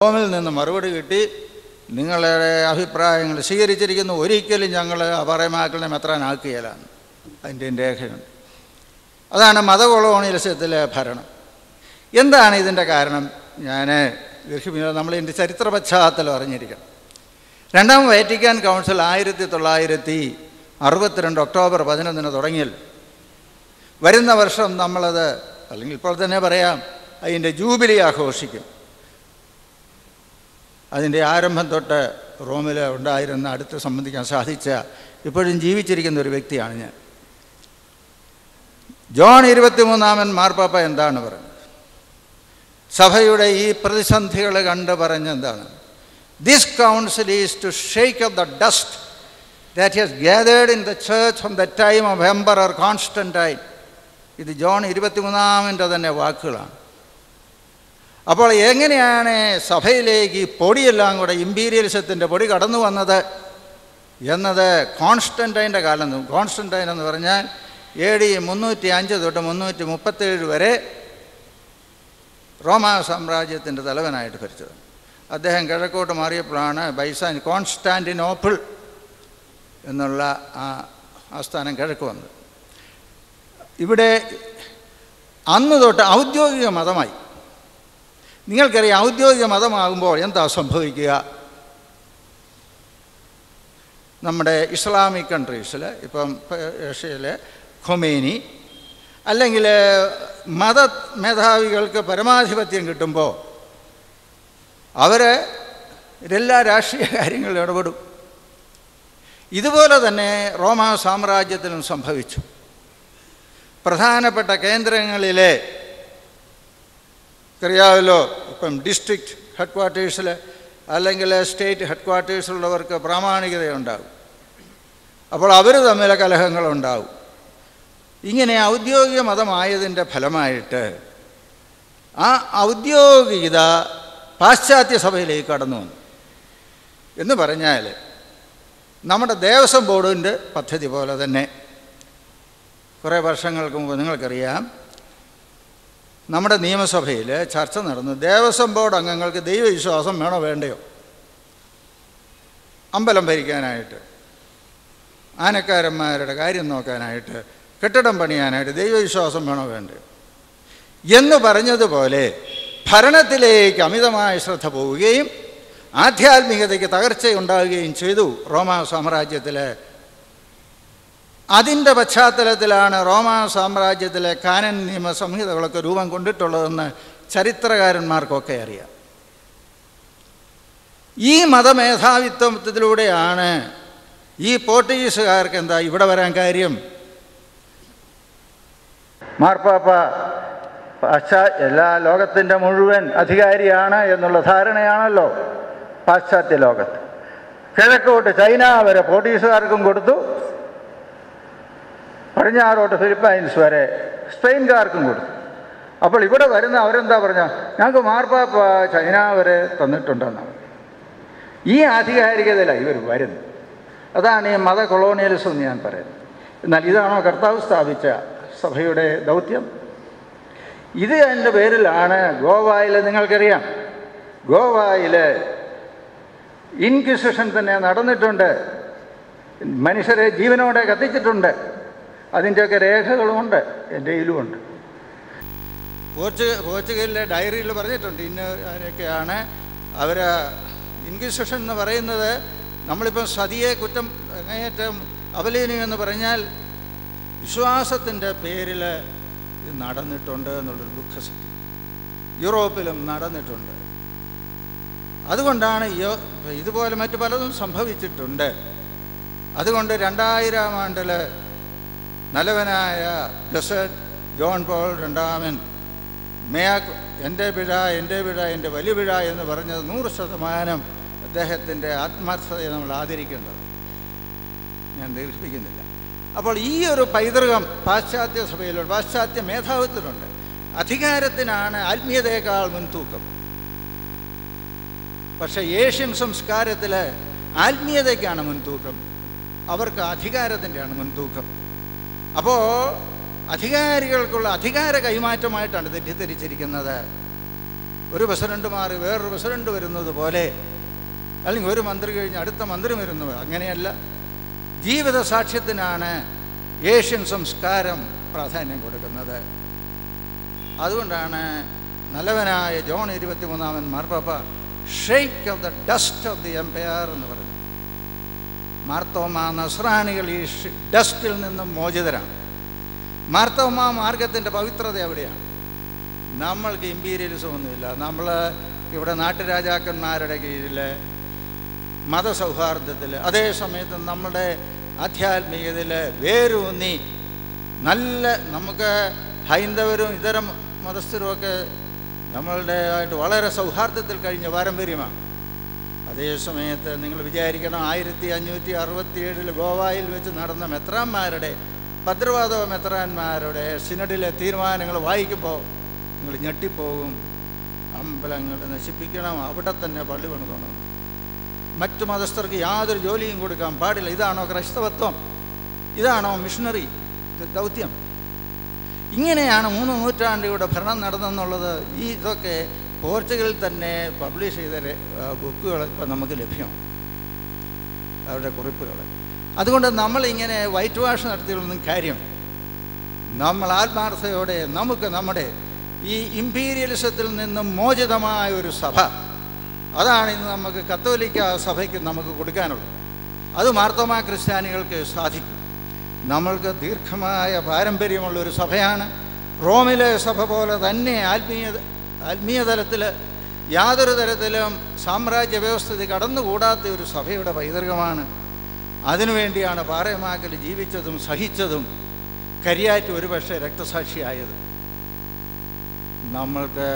റോമിൽ നിന്ന് മറുപടി കിട്ടി, നിങ്ങളുടെ അഭിപ്രായങ്ങൾ സ്വീകരിച്ചിരിക്കുന്നു, ഒരിക്കലും ഞങ്ങൾ അപറമാക്കളെ മെത്രാനാക്കുകയില്ലാണ്. അതിൻ്റെ രേഖയുണ്ട്. അതാണ് മതകൊളോണിയലിസത്തിലെ ഭരണം. എന്താണ് ഇതിൻ്റെ കാരണം? ഞാൻ നമ്മളിതിൻ്റെ ചരിത്ര പശ്ചാത്തലം അറിഞ്ഞിരിക്കണം. രണ്ടാം വാറ്റിക്കാൻ കൗൺസിൽ 1962 ഒക്ടോബർ 11 തുടങ്ങിയാൽ വരുന്ന വർഷം നമ്മളത്, അല്ലെങ്കിൽ ഇപ്പോൾ തന്നെ പറയാം, അതിൻ്റെ ജൂബിലി ആഘോഷിക്കും. അതിൻ്റെ ആരംഭം തൊട്ട് റോമിൽ ഉണ്ടായിരുന്ന അടുത്ത് സംബന്ധിക്കാൻ സാധിച്ച ഇപ്പോഴും ജീവിച്ചിരിക്കുന്ന ഒരു വ്യക്തിയാണ് ഞാൻ. ജോൺ 23 മാർപ്പാപ്പ എന്താണ് പറഞ്ഞത്? സഭയുടെ ഈ പ്രതിസന്ധികൾ കണ്ട് പറഞ്ഞെന്താണ്? This council is to shake up the dust that has gathered in the church from the time of emperor Constantine. ഇത് ജോൺ 23 തന്നെ വാക്കുകളാണ്. അപ്പോൾ എങ്ങനെയാണ് സഭയിലേക്ക് ഈ പൊടിയെല്ലാം കൂടെ, ഇമ്പീരിയലിസത്തിൻ്റെ പൊടി കടന്നു വന്നത് എന്നത് കോൺസ്റ്റന്റൈൻ്റെ കാലം. കോൺസ്റ്റന്റൈൻ എന്ന് പറഞ്ഞാൽ AD 305 തൊട്ട് 337 വരെ റോമാ സാമ്രാജ്യത്തിൻ്റെ തലവനായിട്ട് ഭരിച്ചത്. അദ്ദേഹം കിഴക്കോട്ട് മാറിയപ്പോഴാണ് കോൺസ്റ്റാന്റിനോപ്പിൾ എന്നുള്ള ആസ്ഥാനം കിഴക്ക് വന്നത്. ഇവിടെ അന്ന് തൊട്ട് ഔദ്യോഗിക മതമായി. നിങ്ങൾക്കറിയാം, ഔദ്യോഗിക മതമാകുമ്പോൾ എന്താ സംഭവിക്കുക? നമ്മുടെ ഇസ്ലാമിക് കൺട്രീസിൽ, ഇപ്പം ഏഷ്യയിലെ ഖൊമേനി അല്ലെങ്കിൽ മത മേധാവികൾക്ക് പരമാധിപത്യം കിട്ടുമ്പോൾ അവരെല്ലാ രാഷ്ട്രീയ കാര്യങ്ങളിലും ഇടപെടും. ഇതുപോലെ തന്നെ റോമാ സാമ്രാജ്യത്തിലും സംഭവിച്ചു. പ്രധാനപ്പെട്ട കേന്ദ്രങ്ങളിലെ അറിയാമല്ലോ, ഇപ്പം ഡിസ്ട്രിക്റ്റ് ഹെഡ് ക്വാർട്ടേഴ്സിൽ അല്ലെങ്കിൽ സ്റ്റേറ്റ് ഹെഡ് ക്വാർട്ടേഴ്സിലുള്ളവർക്ക് പ്രാമാണികതയുണ്ടാകും. അപ്പോൾ അവർ തമ്മിൽ കലഹങ്ങളുണ്ടാവും. ഇങ്ങനെ ഔദ്യോഗിക മതമായതിൻ്റെ ഫലമായിട്ട് ആ ഔദ്യോഗികത പാശ്ചാത്യ സഭയിലേക്ക് കടന്നു വന്നു. എന്ന് പറഞ്ഞാൽ നമ്മുടെ ദേവസ്വം ബോർഡിൻ്റെ പദ്ധതി പോലെ തന്നെ കുറേ വർഷങ്ങൾക്ക് മുമ്പ് നിങ്ങൾക്കറിയാം, നമ്മുടെ നിയമസഭയിൽ ചർച്ച നടന്നു. ദേവസ്വം ബോർഡ് അംഗങ്ങൾക്ക് ദൈവവിശ്വാസം വേണോ വേണ്ടയോ? അമ്പലം ഭരിക്കാനായിട്ട്, ആനക്കാരന്മാരുടെ കാര്യം നോക്കാനായിട്ട്, കെട്ടിടം പണിയാനായിട്ട് ദൈവവിശ്വാസം വേണോ വേണ്ടയോ എന്ന് പറഞ്ഞതുപോലെ ഭരണത്തിലേക്ക് അമിതമായ ശ്രദ്ധ പോവുകയും ആധ്യാത്മികതയ്ക്ക് തകർച്ചയുണ്ടാവുകയും ചെയ്തു റോമാ സാമ്രാജ്യത്തിൽ. അതിൻ്റെ പശ്ചാത്തലത്തിലാണ് റോമാ സാമ്രാജ്യത്തിലെ കാനൻ നിയമ സംഹിതകളൊക്കെ രൂപം കൊണ്ടിട്ടുള്ളതെന്ന് ചരിത്രകാരന്മാർക്കൊക്കെ അറിയാം. ഈ മതമേധാവിത്വത്തിലൂടെയാണ് ഈ പോർട്ടുഗീസുകാർക്ക് എന്താ ഇവിടെ വരാൻ കാര്യം? മാർപ്പാപ്പ എല്ലാ ലോകത്തിൻ്റെ മുഴുവൻ അധികാരിയാണ് എന്നുള്ള ധാരണയാണല്ലോ പാശ്ചാത്യ ലോകത്ത്. കിഴക്കോട്ട് ചൈന വരെ പോർട്ടുഗീസുകാർക്കും കൊടുത്തു, പടിഞ്ഞാറോട്ട് ഫിലിപ്പൈൻസ് വരെ സ്പെയിൻകാർക്കും കൊടുത്തു. അപ്പോൾ ഇവിടെ വരുന്ന അവരെന്താ പറഞ്ഞാൽ, ഞങ്ങൾക്ക് മാർപ്പാപ്പ ചൈന വരെ തന്നിട്ടുണ്ടെന്നാണ്. ഈ ആധികാരികതയിലാണ് ഇവർ വരുന്നത്. അതാണ് ഈ മത കൊളോണിയലിസം എന്ന് ഞാൻ പറയുന്നത്. എന്നാൽ ഇതാണോ കർത്താവ് സ്ഥാപിച്ച സഭയുടെ ദൗത്യം? ഇത് അതിൻ്റെ പേരിലാണ് ഗോവയിൽ, നിങ്ങൾക്കറിയാം, ഗോവയിൽ ഇൻക്വിസിഷൻ തന്നെ നടന്നിട്ടുണ്ട്. മനുഷ്യരെ ജീവനോടെ കത്തിച്ചിട്ടുണ്ട്. അതിൻ്റെയൊക്കെ രേഖകളുമുണ്ട്, എൻ്റെ കയ്യിലുമുണ്ട്. പോർച്ചുഗലിലെ ഡയറിയിൽ പറഞ്ഞിട്ടുണ്ട് ഇന്നൊക്കെയാണ് അവർ. ഇൻക്വിസിഷൻ എന്ന് പറയുന്നത്, നമ്മളിപ്പം സതിയെ കുറ്റം അങ്ങേയറ്റം അപലീനം എന്ന് പറഞ്ഞാൽ വിശ്വാസത്തിൻ്റെ പേരിൽ ഇത് നടന്നിട്ടുണ്ട് എന്നുള്ളൊരു ദുഃഖസത്യം. യൂറോപ്പിലും നടന്നിട്ടുണ്ട്. അതുകൊണ്ടാണ് ഇതുപോലെ മറ്റു പലതും സംഭവിച്ചിട്ടുണ്ട്. അതുകൊണ്ട് 2000 നല്ലവനായ ബ്ലെസ്സഡ് ജോൺ പോൾ II എൻ്റെ പിഴ എൻ്റെ വലിയ പിഴ എന്ന് പറഞ്ഞത് 100% അദ്ദേഹത്തിൻ്റെ ആത്മാർത്ഥതയെ നമ്മൾ ആദരിക്കേണ്ടത്. ഞാൻ ദീർഘിപ്പിക്കുന്നില്ല. അപ്പോൾ ഈ ഒരു പൈതൃകം പാശ്ചാത്യ സഭയിലുണ്ട്, പാശ്ചാത്യ മേധാവിത്വത്തിലുണ്ട്. അധികാരത്തിനാണ് ആത്മീയതയേക്കാൾ മുൻതൂക്കം. പക്ഷേ ഏഷ്യൻ സംസ്കാരത്തിൽ ആത്മീയതയ്ക്കാണ് മുൻതൂക്കം, അവർക്ക് അധികാരത്തിൻ്റെയാണ് മുൻതൂക്കം. അപ്പോൾ അധികാരികൾക്കുള്ള അധികാര കൈമാറ്റമായിട്ടാണ് തെറ്റിദ്ധരിച്ചിരിക്കുന്നത്. ഒരു പ്രസിഡന്റ് മാറി വേറൊരു പ്രസിഡന്റ് വരുന്നത് പോലെ, അല്ലെങ്കിൽ ഒരു മന്ത്രി കഴിഞ്ഞ് അടുത്ത മന്ത്രി വരുന്നത്, അങ്ങനെയല്ല. ജീവിത സാക്ഷ്യത്തിനാണ് ഏഷ്യൻ സംസ്കാരം പ്രാധാന്യം കൊടുക്കുന്നത്. അതുകൊണ്ടാണ് നല്ലവനായ ജോൺ 23-ാമൻ മാർപ്പാപ്പ shake off the dust of the empire എന്ന് പറഞ്ഞു. മാർത്തോമാ നസ്രാണികൾ ഈ ഡസ്റ്റിൽ നിന്നും മോചിതരാണ്. മാർത്തോമാ മാർഗത്തിൻ്റെ പവിത്രത എവിടെയാണ്? നമ്മൾക്ക് ഇമ്പീരിയലിസം ഒന്നുമില്ല. നമ്മൾ ഇവിടെ നാട്ടുരാജാക്കന്മാരുടെ കീഴിൽ മതസൗഹാർദ്ദത്തിൽ, അതേ സമയത്ത് നമ്മുടെ ആധ്യാത്മികതയിൽ വേരൂന്നി നല്ല, നമുക്ക് ഹൈന്ദവരും ഇതര മതസ്ഥരുമൊക്കെ നമ്മളുടേതായിട്ട് വളരെ സൗഹാർദ്ദത്തിൽ കഴിഞ്ഞ പാരമ്പര്യമാണ്. അതേ സമയത്ത് നിങ്ങൾ വിചാരിക്കണം, 1567 ഗോവായിൽ വെച്ച് നടന്ന മെത്രാന്മാരുടെ, ഭദ്രവാദ മെത്രാന്മാരുടെ സിനഡിലെ തീരുമാനങ്ങൾ വായിക്കുമ്പോൾ നിങ്ങൾ ഞെട്ടിപ്പോകും. അമ്പലങ്ങൾ നശിപ്പിക്കണം, അവിടെ തന്നെ പള്ളി പണിതണം, മറ്റു മതസ്ഥർക്ക് യാതൊരു ജോലിയും കൊടുക്കാൻ പാടില്ല. ഇതാണോ ക്രൈസ്തവത്വം? ഇതാണോ മിഷണറി ദൗത്യം? ഇങ്ങനെയാണ് 3 നൂറ്റാണ്ടുകളുടെ ഭരണം നടന്നെന്നുള്ളത്. ഇതൊക്കെ പോർച്ചുഗലിൽ തന്നെ പബ്ലിഷ് ചെയ്ത ബുക്കുകൾ ഇപ്പം നമുക്ക് ലഭ്യമാണ്, അവരുടെ കുറിപ്പുകൾ. അതുകൊണ്ട് നമ്മളിങ്ങനെ വൈറ്റ് വാഷ് നടത്തിയൊന്നും കാര്യം, നമ്മൾ ആത്മാർത്ഥതയോടെ നമുക്ക് നമ്മുടെ ഈ ഇമ്പീരിയലിസത്തിൽ നിന്നും മോചിതമായ ഒരു സഭ, അതാണ് ഇന്ന് നമുക്ക് കത്തോലിക്ക സഭയ്ക്ക് നമുക്ക് കൊടുക്കാനുള്ളത്. അത് മാർത്തോമാ ക്രിസ്ത്യാനികൾക്ക് സാധിക്കും. നമ്മൾക്ക് ദീർഘമായ പാരമ്പര്യമുള്ളൊരു സഭയാണ്. റോമിലെ സഭ പോലെ തന്നെ ആത്മീയ തലത്തിൽ യാതൊരു തരത്തിലും സാമ്രാജ്യ വ്യവസ്ഥിതി കടന്നുകൂടാത്ത ഒരു സഭയുടെ പൈതൃകമാണ്. അതിനുവേണ്ടിയാണ് പാറേമാക്കൽ ജീവിച്ചതും സഹിച്ചതും കരിയാറ്റ് ഒരുപക്ഷെ രക്തസാക്ഷിയായത്. നമ്മൾക്ക്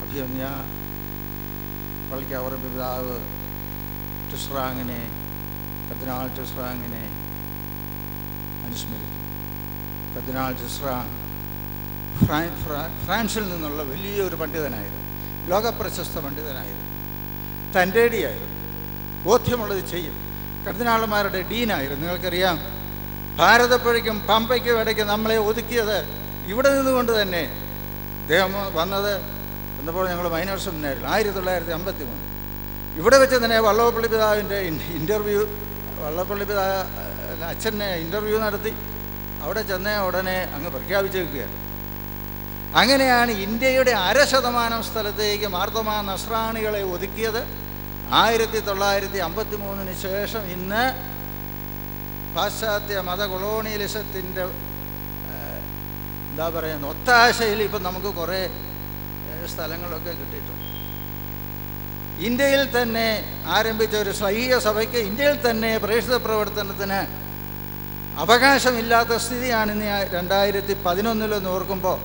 അഭിമന്യ പള്ളിക്കാവർ പിതാവ് ടുസ്രാങ്ങിനെ, കർദിനാൾ ടുസ്രാങ്ങിനെ അനുസ്മരിക്കും. കർദിനാൾ ടുസ്രാങ് ഫ്രാൻസിൽ നിന്നുള്ള വലിയൊരു പണ്ഡിതനായിരുന്നു, ലോകപ്രശസ്ത പണ്ഡിതനായിരുന്നു, തൻ്റെടിയായിരുന്നു, ബോധ്യമുള്ളത് ചെയ്യും. കർദിനാളന്മാരുടെ ഡീനായിരുന്നു. നിങ്ങൾക്കറിയാം, ഭാരതപ്പുഴയ്ക്കും പമ്പയ്ക്കും ഇടയ്ക്ക് നമ്മളെ ഒതുക്കിയത് ഇവിടെ നിന്നുകൊണ്ട് തന്നെ. അദ്ദേഹം വന്നപ്പോൾ ഞങ്ങൾ മൈനർ സെമിനാരിൽ 1953 ഇവിടെ വെച്ച് തന്നെ വള്ളപ്പള്ളി പിതാവിൻ്റെ ഇൻ്റർവ്യൂ, വള്ളപ്പള്ളി അച്ഛനെ ഇൻ്റർവ്യൂ നടത്തി. അവിടെ ചെന്ന ഉടനെ അങ്ങ് പ്രഖ്യാപിച്ചേക്കുകയാണ്. അങ്ങനെയാണ് ഇന്ത്യയുടെ 0.5% സ്ഥലത്തേക്ക് മാർത്തോമാ നസ്രാണികളെ ഒതുക്കിയത്. 1953 ശേഷം ഇന്ന് പാശ്ചാത്യ മത കൊളോണിയലിസത്തിൻ്റെ എന്താ പറയുക ഒത്താശയിൽ ഇപ്പം നമുക്ക് കുറേ സ്ഥലങ്ങളൊക്കെ കിട്ടിയിട്ടുണ്ട്. ഇന്ത്യയിൽ തന്നെ ആരംഭിച്ച ഒരു ശ്ലൈഹിക സഭയ്ക്ക് ഇന്ത്യയിൽ തന്നെ പ്രേക്ഷിത പ്രവർത്തനത്തിന് അവകാശമില്ലാത്ത സ്ഥിതിയാണ് ഇന്ന് 2011 ഓർക്കുമ്പോൾ.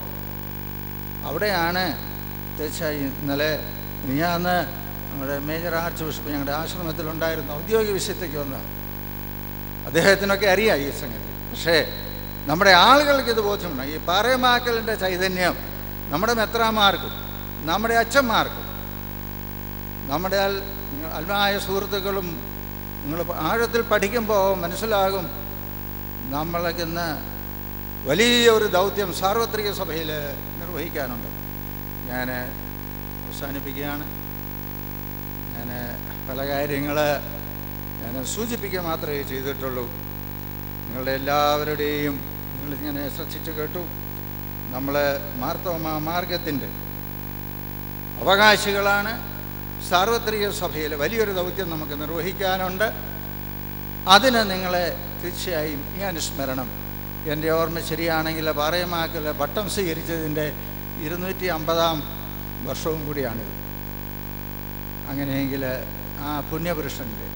അവിടെയാണ് തീർച്ചയായും ഇന്നലെ മിനിഞ്ഞാന്ന് നമ്മുടെ മേജർ ആർച്ച് ബിഷപ്പ് ഞങ്ങളുടെ ആശ്രമത്തിലുണ്ടായിരുന്ന ഔദ്യോഗിക വിഷയത്തേക്ക് വന്നതാണ്. അദ്ദേഹത്തിനൊക്കെ അറിയാം ഈ സംഗതി. പക്ഷേ നമ്മുടെ ആളുകൾക്ക് ഇത് ബോധ്യമുണ്ട്. ഈ പാറേമാക്കലിൻ്റെ ചൈതന്യം നമ്മുടെ മെത്രാന്മാർക്കും നമ്മുടെ അച്ഛന്മാർക്കും നമ്മുടെ ആത്മായ സുഹൃത്തുക്കളും നിങ്ങൾ ആഴത്തിൽ പഠിക്കുമ്പോൾ മനസ്സിലാകും. നമ്മൾക്കിന്ന് വലിയൊരു ദൗത്യം സാർവത്രിക സഭയിൽ നിർവഹിക്കാനുണ്ട്. ഞാൻ അവസാനിപ്പിക്കുകയാണ്. ഞാൻ പല കാര്യങ്ങൾ സൂചിപ്പിക്കുക മാത്രമേ ചെയ്തിട്ടുള്ളൂ. നിങ്ങളുടെ എല്ലാവരുടെയും നിങ്ങളിങ്ങനെ ശ്രദ്ധിച്ചു കേട്ടു. നമ്മൾ മാർത്തോമാ മാർഗത്തിൻ്റെ അവകാശികളാണ്. സാർവത്രിക സഭയിൽ വലിയൊരു ദൗത്യം നമുക്ക് നിർവഹിക്കാനുണ്ട്. അതിന് നിങ്ങളെ തീർച്ചയായും ഈ അനുസ്മരണം, എൻ്റെ ഓർമ്മ ശരിയാണെങ്കിൽ പാറേമാക്കൽ പട്ടം സ്വീകരിച്ചതിൻ്റെ 250-ാം വർഷവും കൂടിയാണിത്. അങ്ങനെയെങ്കിൽ ആ പുണ്യപുരുഷൻ്റെ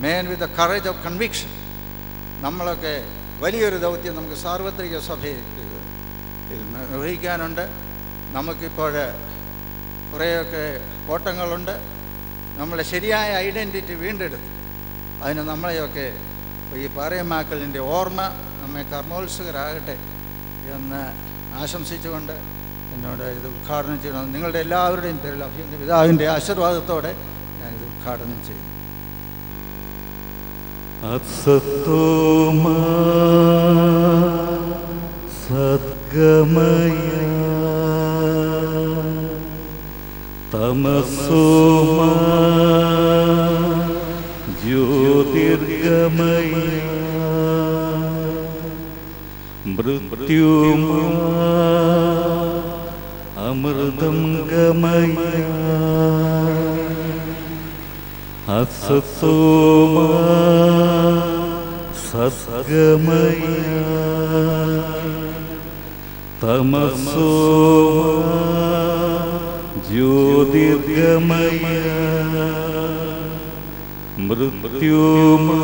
man with the courage of conviction, നമ്മളൊക്കെ വലിയൊരു ദൗത്യം നമുക്ക് സാർവത്രിക സഭയിൽ നിർവഹിക്കാനുണ്ട്. നമുക്കിപ്പോൾ കുറേയൊക്കെ കോട്ടങ്ങളുണ്ട്. നമ്മളെ ശരിയായ ഐഡൻറ്റിറ്റി വീണ്ടെടുത്ത് അതിന് നമ്മളെയൊക്കെ ഈ പാറേമാക്കലിൻ്റെ ഓർമ്മ നമ്മെ കർമ്മോത്സുകരാകട്ടെ എന്ന് ആശംസിച്ചുകൊണ്ട് എന്നോട് ഇത് ഉദ്ഘാടനം ചെയ്യണം. നിങ്ങളുടെ എല്ലാവരുടെയും പേരിൽ അഭിനന്ദ പിതാവിൻ്റെ ആശീർവാദത്തോടെ ഞാനിത് ഉദ്ഘാടനം ചെയ്യുന്നു. അസത്തോമാ സത് ഗമയ തമസോമാ ജ്യോതിർഗമയ മൃത്യുമാ അമൃതം ഗമയ അസതോമാ സദ്ഗമയ തമസോമാ ജ്യോതിർഗമയ മൃത്യുമാ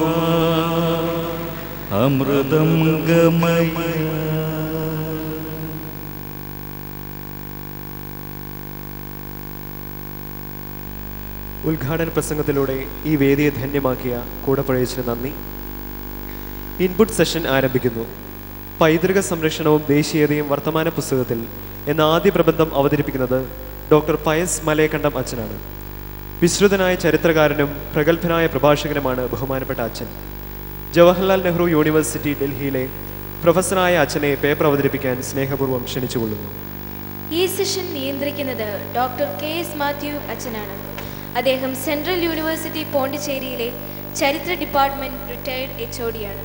അമൃതം ഗമയ. ഉദ്ഘാടന പ്രസംഗത്തിലൂടെ ഈ വേദിയെ ധന്യമാക്കിയ കൂടപ്പുഴയച്ചന് നന്ദി. ഇൻപുട്ട് സെഷൻ ആരംഭിക്കുന്നു. പൈതൃക സംരക്ഷണവും ദേശീയതയും വർത്തമാന പുസ്തകത്തിൽ എന്ന ആദ്യ പ്രബന്ധം അവതരിപ്പിക്കുന്നത് ഡോക്ടർ പയസ് മലയക്കണ്ടം അച്ഛനാണ്. വിശ്രുതനായ ചരിത്രകാരനും പ്രഗത്ഭനായ പ്രഭാഷകനുമാണ് ബഹുമാനപ്പെട്ട അച്ഛൻ. ജവഹർലാൽ നെഹ്റു യൂണിവേഴ്സിറ്റി ഡൽഹിയിലെ പ്രൊഫസറായ അച്ഛനെ പേപ്പർ അവതരിപ്പിക്കാൻ സ്നേഹപൂർവ്വം ക്ഷണിച്ചുകൊള്ളുന്നു. ഈ സെഷൻ നിയന്ത്രിക്കുന്നത് ഡോക്ടർ KS മാത്യു അച്ഛനാണ്. അദ്ദേഹം സെൻട്രൽ യൂണിവേഴ്സിറ്റി പോണ്ടിച്ചേരിയിലെ ചരിത്ര ഡിപ്പാർട്ട്മെന്റ് റിട്ടയർഡ് HOD-യാണ്.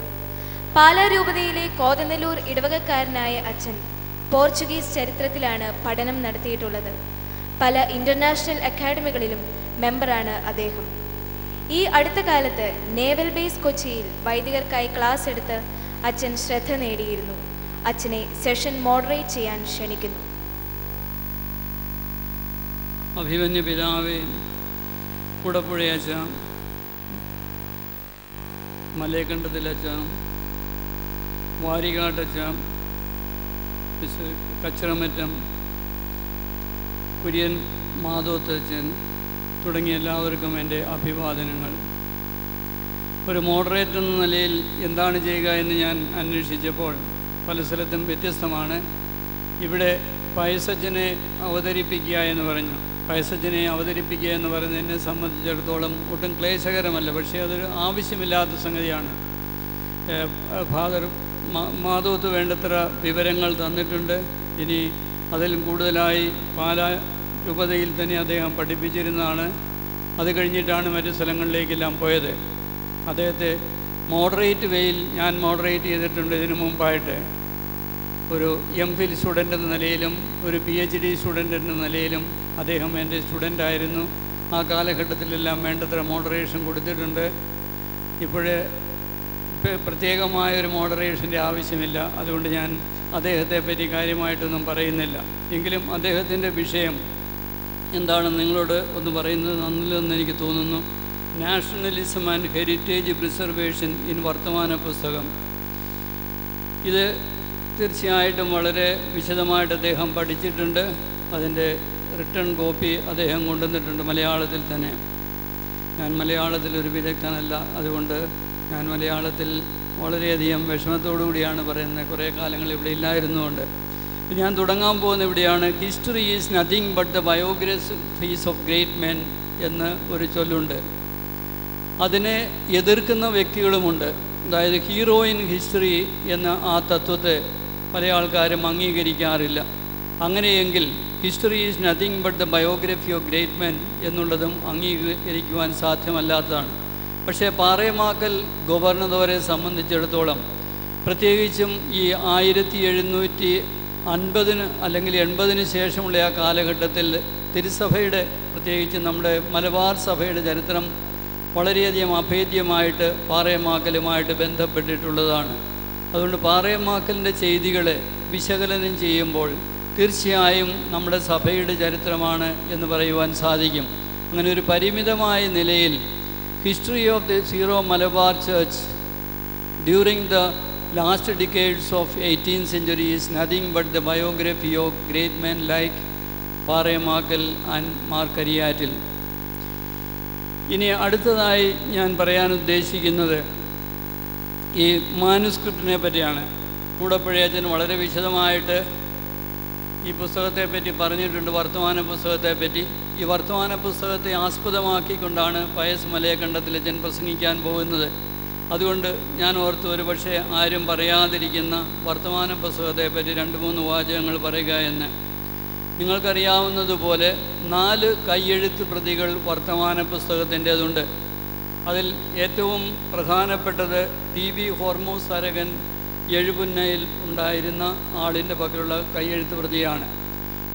പാലാ രൂപതയിലെ കോതനല്ലൂർ ഇടവകക്കാരനായ അച്ഛൻ പോർച്ചുഗീസ് ചരിത്രത്തിലാണ് പഠനം നടത്തിയിട്ടുള്ളത്. പല ഇന്റർനാഷണൽ അക്കാഡമികളിലും മെമ്പറാണ് അദ്ദേഹം. ഈ അടുത്ത കാലത്ത് നേവൽ ബേസ് കൊച്ചിയിൽ വൈദികർക്കായി ക്ലാസ് എടുത്ത് അച്ഛൻ ശ്രദ്ധ നേടിയിരുന്നു. അച്ഛനെ സെഷൻ മോഡറേറ്റ് ചെയ്യാൻ ക്ഷണിക്കുന്നു. അഭിമന്യ പിതാവേ, കൂടപ്പുഴയച്ച, മലയക്കണ്ടത്തിലച്ച, വാരികാട്ടച്ച, കച്ചറമറ്റം, കുര്യൻ മാധോത്തച്ഛൻ തുടങ്ങിയ എല്ലാവർക്കും എൻ്റെ അഭിവാദനങ്ങൾ. ഒരു മോഡറേറ്റർ എന്ന നിലയിൽ എന്താണ് ചെയ്യുക എന്ന് ഞാൻ അന്വേഷിച്ചപ്പോൾ പല സ്ഥലത്തും വ്യത്യസ്തമാണ്. ഇവിടെ പയസച്ചനെ അവതരിപ്പിക്കുക എന്ന് പറഞ്ഞു. പയസച്ചനെ അവതരിപ്പിക്കുക എന്ന് പറയുന്നത് എന്നെ സംബന്ധിച്ചിടത്തോളം ഒട്ടും ക്ലേശകരമല്ല, പക്ഷേ അതൊരു ആവശ്യമില്ലാത്ത സംഗതിയാണ്. ഫാദർ മാധവത്ത് വേണ്ടത്ര വിവരങ്ങൾ തന്നിട്ടുണ്ട്. ഇനി അതിലും കൂടുതലായി പാലാ രൂപതയിൽ തന്നെ അദ്ദേഹം പഠിപ്പിച്ചിരുന്നതാണ്. അത് കഴിഞ്ഞിട്ടാണ് മറ്റു സ്ഥലങ്ങളിലേക്കെല്ലാം പോയത്. അദ്ദേഹത്തെ മോഡറേറ്റ് വേയിൽ ഞാൻ മോഡറേറ്റ് ചെയ്തിട്ടുണ്ട് ഇതിനു മുമ്പായിട്ട്. ഒരു MPhil സ്റ്റുഡൻ്റ് എന്ന നിലയിലും ഒരു PhD സ്റ്റുഡൻ്റ് എന്ന നിലയിലും അദ്ദേഹം എൻ്റെ സ്റ്റുഡൻ്റായിരുന്നു. ആ കാലഘട്ടത്തിലെല്ലാം വേണ്ടത്ര മോഡറേഷൻ കൊടുത്തിട്ടുണ്ട്. ഇപ്പോഴേ പ്രത്യേകമായൊരു മോഡറേഷൻ്റെ ആവശ്യമില്ല. അതുകൊണ്ട് ഞാൻ അദ്ദേഹത്തെ പറ്റി കാര്യമായിട്ടൊന്നും പറയുന്നില്ല. എങ്കിലും അദ്ദേഹത്തിൻ്റെ വിഷയം എന്താണെന്ന് നിങ്ങളോട് ഒന്ന് പറയുന്നത് നന്നില്ലെന്ന് എനിക്ക് തോന്നുന്നു. Nationalism and heritage preservation in വർത്തമാന പുസ്തകം. ഇത് തീർച്ചയായിട്ടും വളരെ വിശദമായിട്ട് അദ്ദേഹം പഠിച്ചിട്ടുണ്ട്. അതിൻ്റെ റിട്ടേൺ കോപ്പി അദ്ദേഹം കൊണ്ടുവന്നിട്ടുണ്ട് മലയാളത്തിൽ തന്നെ. ഞാൻ മലയാളത്തിലൊരു വിദഗ്ധനല്ല, അതുകൊണ്ട് ഞാൻ മലയാളത്തിൽ വളരെയധികം വിഷമത്തോടു കൂടിയാണ് പറയുന്നത്. കുറേ കാലങ്ങൾ ഇവിടെ ഇല്ലായിരുന്നുകൊണ്ട്. ഞാൻ തുടങ്ങാൻ പോകുന്ന ഇവിടെയാണ്. History is nothing but the biographies of great men എന്ന് ഒരു ചൊല്ലുണ്ട്. അതിനെ എതിർക്കുന്ന വ്യക്തികളുമുണ്ട്. അതായത് ഹീറോ ഇൻ ഹിസ്റ്ററി എന്ന ആ തത്വത്തെ പല ആൾക്കാരും അംഗീകരിക്കാറില്ല. അങ്ങനെയെങ്കിൽ history is nothing but the biography of great men എന്നുള്ളതും അംഗീകരിക്കുവാൻ സാധ്യമല്ലാത്തതാണ്. പക്ഷേ പാറേമാക്കൽ ഗവർണറോരെ സംബന്ധിച്ചിടത്തോളം, പ്രത്യേകിച്ചും ഈ 1750 അല്ലെങ്കിൽ 80 ശേഷമുള്ള ആ കാലഘട്ടത്തിൽ തിരുസഭയുടെ, പ്രത്യേകിച്ച് നമ്മുടെ മലബാർ സഭയുടെ ചരിത്രം വളരെയധികം അഭേദ്യമായിട്ട് പാറേമാക്കലുമായിട്ട് ബന്ധപ്പെട്ടിട്ടുള്ളതാണ്. അതുകൊണ്ട് പാറേമാക്കലിൻ്റെ ചെയ്തികളെ വിശകലനം ചെയ്യുമ്പോൾ തീർച്ചയായും നമ്മുടെ സഭയുടെ ചരിത്രമാണ് എന്ന് പറയുവാൻ സാധിക്കും. അങ്ങനെ ഒരു പരിമിതമായ നിലയിൽ history of the zero Malabar church during the last decades of 18th century is nothing but the biography of great men like Paremakkal and Mar Kariattil. ഇനി അടുത്തതായി ഞാൻ പറയാൻ ഉദ്ദേശിക്കുന്നത് ഈ മാനുസ്ക്രിപ്റ്റിനെ പറ്റിയാണ്. കൂടപ്പുഴയച്ചൻ വളരെ വിശദമായിട്ട് ഈ പുസ്തകത്തെപ്പറ്റി പറഞ്ഞിട്ടുണ്ട്, വർത്തമാന പുസ്തകത്തെപ്പറ്റി. ഈ വർത്തമാന പുസ്തകത്തെ ആസ്പദമാക്കിക്കൊണ്ടാണ് പയസ് മലയക്കണ്ടത്തിലച്ചൻ പ്രസംഗിക്കാൻ പോകുന്നത്. അതുകൊണ്ട് ഞാൻ ഓർത്തു ഒരു പക്ഷേ ആരും പറയാതിരിക്കുന്ന വർത്തമാന പുസ്തകത്തെപ്പറ്റി 2-3 വാചകങ്ങൾ പറയുക എന്ന്. നിങ്ങൾക്കറിയാവുന്നതുപോലെ 4 കൈയെഴുത്ത് പ്രതികൾ വർത്തമാന പുസ്തകത്തിൻ്റേതുണ്ട്. അതിൽ ഏറ്റവും പ്രധാനപ്പെട്ടത് TV ഹോർമൂസ് അരകൻ എഴുപുന്നയിൽ ഉണ്ടായിരുന്ന ആളിൻ്റെ പക്കലുള്ള കൈയെഴുത്ത് പ്രതിയാണ്.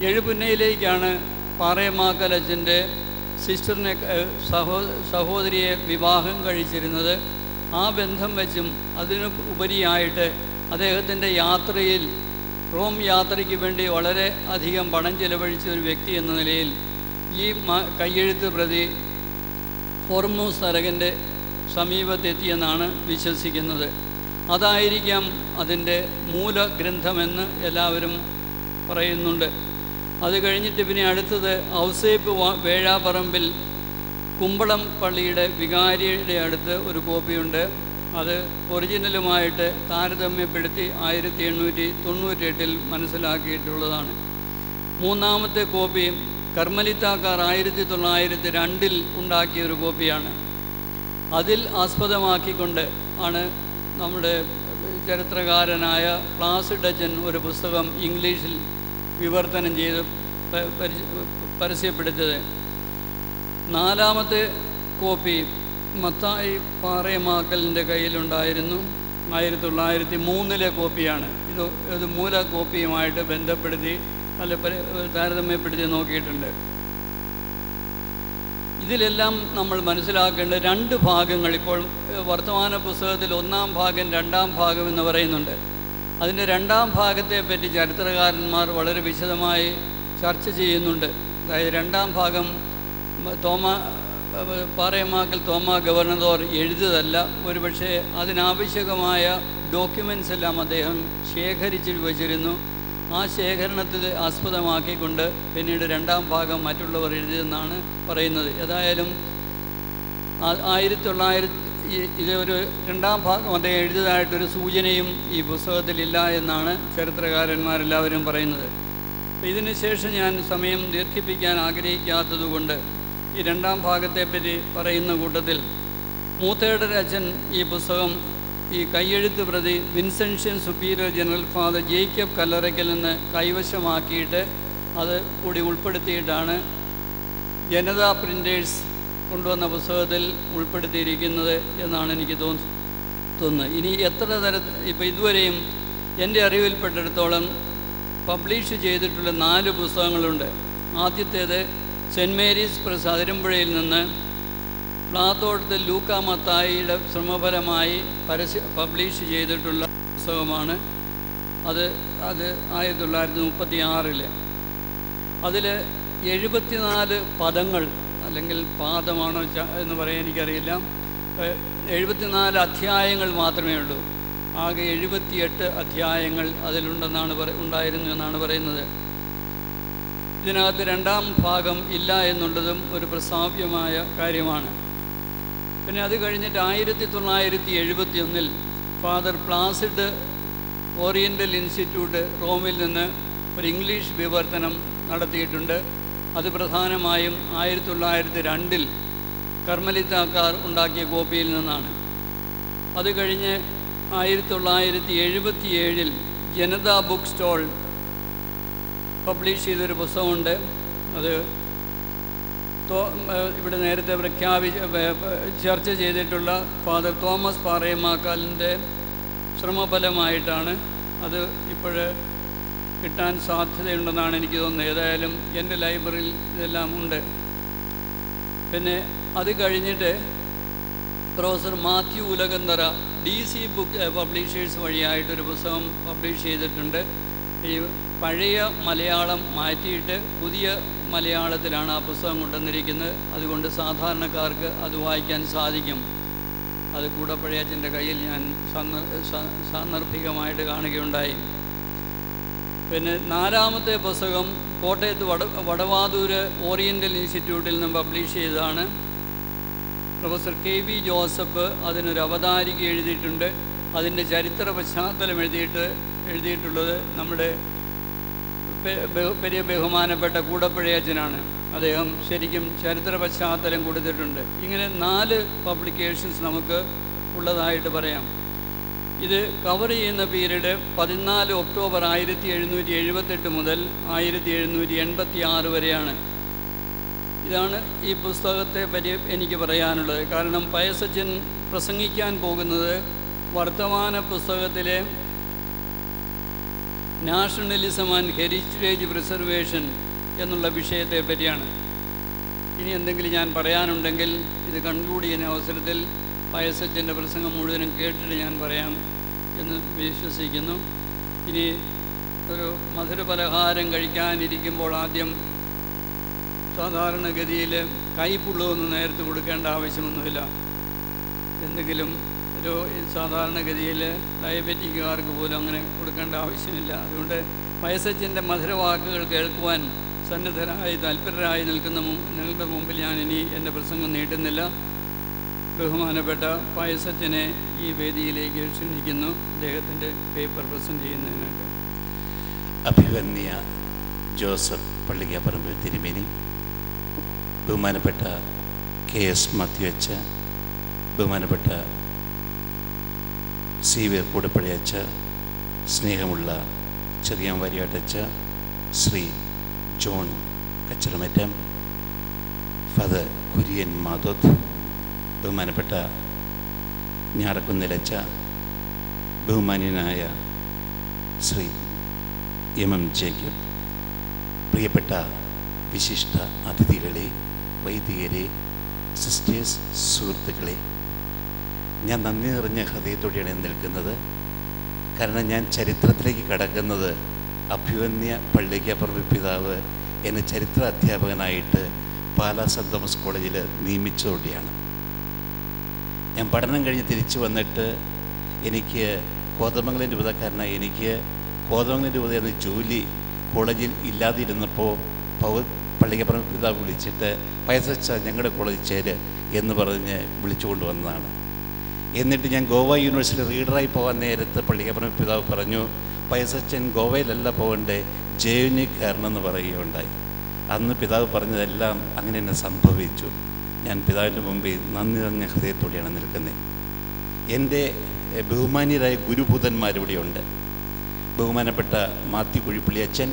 എഴുപുന്നയിലേക്കാണ് പാറേമാക്കൽ അച്ഛൻ്റെ സിസ്റ്ററിനെ സഹോദരിയെ വിവാഹം കഴിച്ചിരുന്നത്. ആ ബന്ധം വെച്ചും അതിന് ഉപരിയായിട്ട് അദ്ദേഹത്തിൻ്റെ യാത്രയിൽ റോം യാത്രയ്ക്ക് വേണ്ടി വളരെ അധികം പണം ചെലവഴിച്ച ഒരു വ്യക്തി എന്ന നിലയിൽ ഈ കയ്യെഴുത്ത് പ്രതി ഹോർമൂസ് അരകൻ്റെ സമീപത്തെത്തിയെന്നാണ് വിശ്വസിക്കുന്നത്. അതായിരിക്കാം അതിൻ്റെ മൂലഗ്രന്ഥമെന്ന് എല്ലാവരും പറയുന്നുണ്ട്. അത് കഴിഞ്ഞിട്ട് പിന്നെ അടുത്തത് ഔസേപ്പ് വേഴാപ്പറമ്പിൽ കുമ്പളം പള്ളിയുടെ വികാരിയുടെ അടുത്ത് ഒരു കോപ്പിയുണ്ട്. അത് ഒറിജിനലുമായിട്ട് താരതമ്യപ്പെടുത്തി 1898 മനസ്സിലാക്കിയിട്ടുള്ളതാണ്. 3-ാമത്തെ കോപ്പി കർമ്മലിത്താക്കാർ 1902 ഉണ്ടാക്കിയ ഒരു കോപ്പിയാണ്. അതിൽ ആസ്പദമാക്കിക്കൊണ്ട് ആണ് നമ്മുടെ ചരിത്രകാരനായ പ്ലാസിഡ് അച്ഛൻ ഒരു പുസ്തകം ഇംഗ്ലീഷിൽ വിവർത്തനം ചെയ്ത് പരസ്യപ്പെടുത്തിയത്. 4-ാമത്തെ കോപ്പി മത്തായി പാറേമാക്കലിൻ്റെ കയ്യിലുണ്ടായിരുന്നു. 1903 കോപ്പിയാണ്. ഇത് മൂല കോപ്പിയുമായിട്ട് ബന്ധപ്പെടുത്തി അല്ല താരതമ്യപ്പെടുത്തി നോക്കിയിട്ടുണ്ട്. ഇതിലെല്ലാം നമ്മൾ മനസ്സിലാക്കേണ്ട 2 ഭാഗങ്ങൾ ഇപ്പോൾ വർത്തമാന പുസ്തകത്തിൽ 1-ാം ഭാഗം 2-ാം ഭാഗം എന്ന് പറയുന്നുണ്ട്. അതിൻ്റെ 2-ാം ഭാഗത്തെ പറ്റി ചരിത്രകാരന്മാർ വളരെ വിശദമായി ചർച്ച ചെയ്യുന്നുണ്ട്. അതായത് 2-ാം ഭാഗം പാറേമാക്കൽ തോമാ ഗവർണർ എഴുതിയതല്ല. ഒരുപക്ഷെ അതിനാവശ്യകമായ ഡോക്യുമെൻറ്റ്സ് എല്ലാം അദ്ദേഹം ശേഖരിച്ച് വച്ചിരുന്നു. ആ ശേഖരണത്തിൽ ആസ്പദമാക്കിക്കൊണ്ട് പിന്നീട് 2-ാം ഭാഗം മറ്റുള്ളവർ എഴുതിയെന്നാണ് പറയുന്നത്. ഏതായാലും 1900 ഇതൊരു 2-ാം ഭാഗം അദ്ദേഹം എഴുതിയതായിട്ടൊരു സൂചനയും ഈ പുസ്തകത്തിലില്ല എന്നാണ് ചരിത്രകാരന്മാരെല്ലാവരും പറയുന്നത്. ഇതിന് ശേഷം ഞാൻ സമയം ദീർഘിപ്പിക്കാൻ ആഗ്രഹിക്കാത്തതുകൊണ്ട് ഈ 2-ാം ഭാഗത്തെപ്പറ്റി പറയുന്ന കൂട്ടത്തിൽ മൂത്തേടർ അച്ഛൻ ഈ പുസ്തകം ഈ കയ്യെഴുത്ത് പ്രതി Vincentian superior general father Jacob Kallarackal നിന്ന് കൈവശമാക്കിയിട്ട് അത് കൂടി ഉൾപ്പെടുത്തിയിട്ടാണ് ജനതാ പ്രിൻറ്റേഴ്സ് കൊണ്ടുവന്ന പുസ്തകത്തിൽ ഉൾപ്പെടുത്തിയിരിക്കുന്നത് എന്നാണ് എനിക്ക് തോന്നുന്നത്. ഇനി എത്ര ഇപ്പോൾ ഇതുവരെയും എൻ്റെ അറിവിൽപ്പെട്ടിടത്തോളം പബ്ലിഷ് ചെയ്തിട്ടുള്ള 4 പുസ്തകങ്ങളുണ്ട്. ആദ്യത്തേത് സെൻറ്റ് മേരീസ് പ്രസ് അതിരമ്പുഴയിൽ നിന്ന് പ്ലാത്തോടത്ത് ലൂക്ക മത്തായിയുടെ ശ്രമഫലമായി പബ്ലിഷ് ചെയ്തിട്ടുള്ള പുസ്തകമാണ്. അത് 1936 അതിൽ 74 പദങ്ങൾ അല്ലെങ്കിൽ പാദമാണോ എന്ന് പറയാൻ എനിക്കറിയില്ല, 74 അധ്യായങ്ങൾ മാത്രമേ ഉള്ളൂ. ആകെ 78 അധ്യായങ്ങൾ അതിലുണ്ടെന്നാണ് ഉണ്ടായിരുന്നു എന്നാണ് പറയുന്നത്. ഇതിനകത്ത് 2-ാം ഭാഗം ഇല്ല എന്നുള്ളതും ഒരു പ്രസ്താവ്യമായ കാര്യമാണ്. പിന്നെ അത് കഴിഞ്ഞിട്ട് 1971 ഫാദർ പ്ലാസിഡ് ഓറിയൻ്റൽ ഇൻസ്റ്റിറ്റ്യൂട്ട് റോമിൽ നിന്ന് ഒരു ഇംഗ്ലീഷ് വിവർത്തനം നടത്തിയിട്ടുണ്ട്. അത് പ്രധാനമായും 1902 കർമ്മലിത്താക്കാർ ഉണ്ടാക്കിയ കോപ്പിയിൽ നിന്നാണ്. അത് കഴിഞ്ഞ് 1977 ജനതാ ബുക്ക് സ്റ്റോൾ പബ്ലിഷ് ചെയ്തൊരു പുസ്തകമുണ്ട്. അത് ഇവിടെ നേരത്തെ ചർച്ച ചെയ്തിട്ടുള്ള ഫാദർ തോമസ് പാറേമാക്കാലിൻ്റെ ശ്രമഫലമായിട്ടാണ്. അത് ഇപ്പോഴ് കിട്ടാൻ സാധ്യതയുണ്ടെന്നാണ് എനിക്ക് തോന്നുന്നത്. ഏതായാലും എൻ്റെ ലൈബ്രറിയിൽ ഇതെല്ലാം ഉണ്ട്. പിന്നെ അത് കഴിഞ്ഞിട്ട് professor Mathew Ulakanthara DC book publishers വഴിയായിട്ടൊരു പുസ്തകം പബ്ലിഷ് ചെയ്തിട്ടുണ്ട്. ഈ പഴയ മലയാളം മാറ്റിയിട്ട് പുതിയ മലയാളത്തിലാണ് ആ പുസ്തകം കൊണ്ടുവന്നിരിക്കുന്നത്. അതുകൊണ്ട് സാധാരണക്കാർക്ക് അത് വായിക്കാൻ സാധിക്കും. അത് കൂടപ്പഴയച്ചൻ്റെ കയ്യിൽ ഞാൻ സാന്ദർഭികമായിട്ട് കാണുകയുണ്ടായി. പിന്നെ 4-ാമത്തെ പുസ്തകം കോട്ടയത്ത് വടവാതൂര് ഓറിയൻ്റൽ ഇൻസ്റ്റിറ്റ്യൂട്ടിൽ നിന്ന് പബ്ലിഷ് ചെയ്തതാണ്. പ്രൊഫസർ KV ജോസഫ് അതിനൊരു അവതാരിക എഴുതിയിട്ടുണ്ട്. അതിൻ്റെ ചരിത്ര പശ്ചാത്തലം എഴുതിയിട്ടുള്ളത് നമ്മുടെ പെരിയ ബഹുമാനപ്പെട്ട കൂടപ്പഴയച്ചനാണ്. അദ്ദേഹം ശരിക്കും ചരിത്ര പശ്ചാത്തലം കൊടുത്തിട്ടുണ്ട്. ഇങ്ങനെ 4 പബ്ലിക്കേഷൻസ് നമുക്ക് ഉള്ളതായിട്ട് പറയാം. ഇത് കവർ ചെയ്യുന്ന പീരീഡ് 14 ഒക്ടോബർ 1778 മുതൽ 1786 വരെയാണ്. ഇതാണ് ഈ പുസ്തകത്തെ പറ്റി എനിക്ക് പറയാനുള്ളത്. കാരണം പയസച്ചൻ പ്രസംഗിക്കാൻ പോകുന്നത് വർത്തമാന പുസ്തകത്തിലെ നാഷണലിസം ആൻഡ് ഹെറിറ്റേജ് പ്രിസർവേഷൻ എന്നുള്ള വിഷയത്തെ പറ്റിയാണ്. ഇനി എന്തെങ്കിലും ഞാൻ പറയാനുണ്ടെങ്കിൽ ഇത് കൺക്ലൂഡ് ചെയ്യുന്ന അവസരത്തിൽ പയസച്ചൻ്റെ പ്രസംഗം മുഴുവനും കേട്ടിട്ട് ഞാൻ പറയാം എന്ന് വിശ്വസിക്കുന്നു. ഇനി ഒരു മധുരപലഹാരം കഴിക്കാനിരിക്കുമ്പോൾ ആദ്യം സാധാരണഗതിയിൽ കൈപ്പുള്ളതൊന്നും നേരത്തെ കൊടുക്കേണ്ട ആവശ്യമൊന്നുമില്ല. എന്തെങ്കിലും ഒരു സാധാരണഗതിയിൽ ഡയബറ്റിക്കുകാർക്ക് പോലും അങ്ങനെ കൊടുക്കേണ്ട ആവശ്യമില്ല. അതുകൊണ്ട് പയസച്ചൻ്റെ മധുരവാക്കുകൾ കേൾക്കുവാൻ സന്നദ്ധരായി തൽപരരായി നിങ്ങളുടെ മുമ്പിൽ ഞാൻ ഇനി എൻ്റെ പ്രസംഗം നീട്ടുന്നില്ല. ബഹുമാനപ്പെട്ട പയസച്ചനെ ഈ വേദിയിലേക്ക് ക്ഷണിക്കുന്നു അദ്ദേഹത്തിൻ്റെ പേപ്പർ പ്രസൻറ്റ് ചെയ്യുന്നതിനായിട്ട്. അഭിവന്യ ജോസഫ് പള്ളിക്കാപ്പറമ്പിൽ തിരുമേനി, ബഹുമാനപ്പെട്ട KS മാത്യു അച്ച, ബഹുമാനപ്പെട്ട സീവിയർ കൂടപ്പള്ളി അച്ച, സ്നേഹമുള്ള ചെറിയാൻ വാരിയാട്ടച്ച, ശ്രീ ജോൺ കച്ചറമറ്റം, ഫാദർ കുര്യൻ മാധോത്ത്, ബഹുമാനപ്പെട്ട ഞാറക്കുന്നിലച്ച, ബഹുമാന്യനായ ശ്രീ MM ജേക്കബ്, പ്രിയപ്പെട്ട വിശിഷ്ട അതിഥികളെ, വൈദികരെ, സിസ്റ്റേഴ്സ്, സുഹൃത്തുക്കളെ, ഞാൻ നന്ദി നിറഞ്ഞ ഹൃദയത്തോടെയാണ് നിൽക്കുന്നത്. കാരണം ഞാൻ ചരിത്രത്തിലേക്ക് കടക്കുന്നത് അഭിവന്യ പള്ളിക്കാപ്പറമ്പ് പിതാവ് എന്നെ ചരിത്ര അധ്യാപകനായിട്ട് പാലാ സെൻറ് തോമസ് കോളേജിൽ നിയമിച്ചതോടെയാണ്. ഞാൻ പഠനം കഴിഞ്ഞ് തിരിച്ചു വന്നിട്ട് എനിക്ക് കോതമംഗലം രൂപതക്കാരനായി എനിക്ക് കോതമംഗലം രൂപത എന്ന ജോലി കോളേജിൽ ഇല്ലാതിരുന്നപ്പോൾ പള്ളിക്കാപ്പറമ്പ് പിതാവ് വിളിച്ചിട്ട് പയസച്ച ഞങ്ങളുടെ കോളേജിൽ ചേര് എന്ന് പറഞ്ഞ് വിളിച്ചു കൊണ്ടുവന്നതാണ്. എന്നിട്ട് ഞാൻ ഗോവ യൂണിവേഴ്സിറ്റി റീഡറായി പോകാൻ നേരത്ത് പള്ളിക്കാപ്പറമ്പ് പിതാവ് പറഞ്ഞു, പയസച്ചൻ ഗോവയിലല്ല പോകണ്ടേ, JUN കയറണമെന്ന് പറയുകയുണ്ടായി. അന്ന് പിതാവ് പറഞ്ഞതെല്ലാം അങ്ങനെ തന്നെ സംഭവിച്ചു. ഞാൻ പിതാവിൻ്റെ മുമ്പിൽ നന്ദി നിറഞ്ഞ ഹൃദയത്തോടെയാണ് നിൽക്കുന്നത്. എൻ്റെ ബഹുമാന്യരായ ഗുരുഭൂതന്മാരിവിടെയുണ്ട്. ബഹുമാനപ്പെട്ട മാത്യു കുഴിപ്പള്ളി അച്ഛൻ,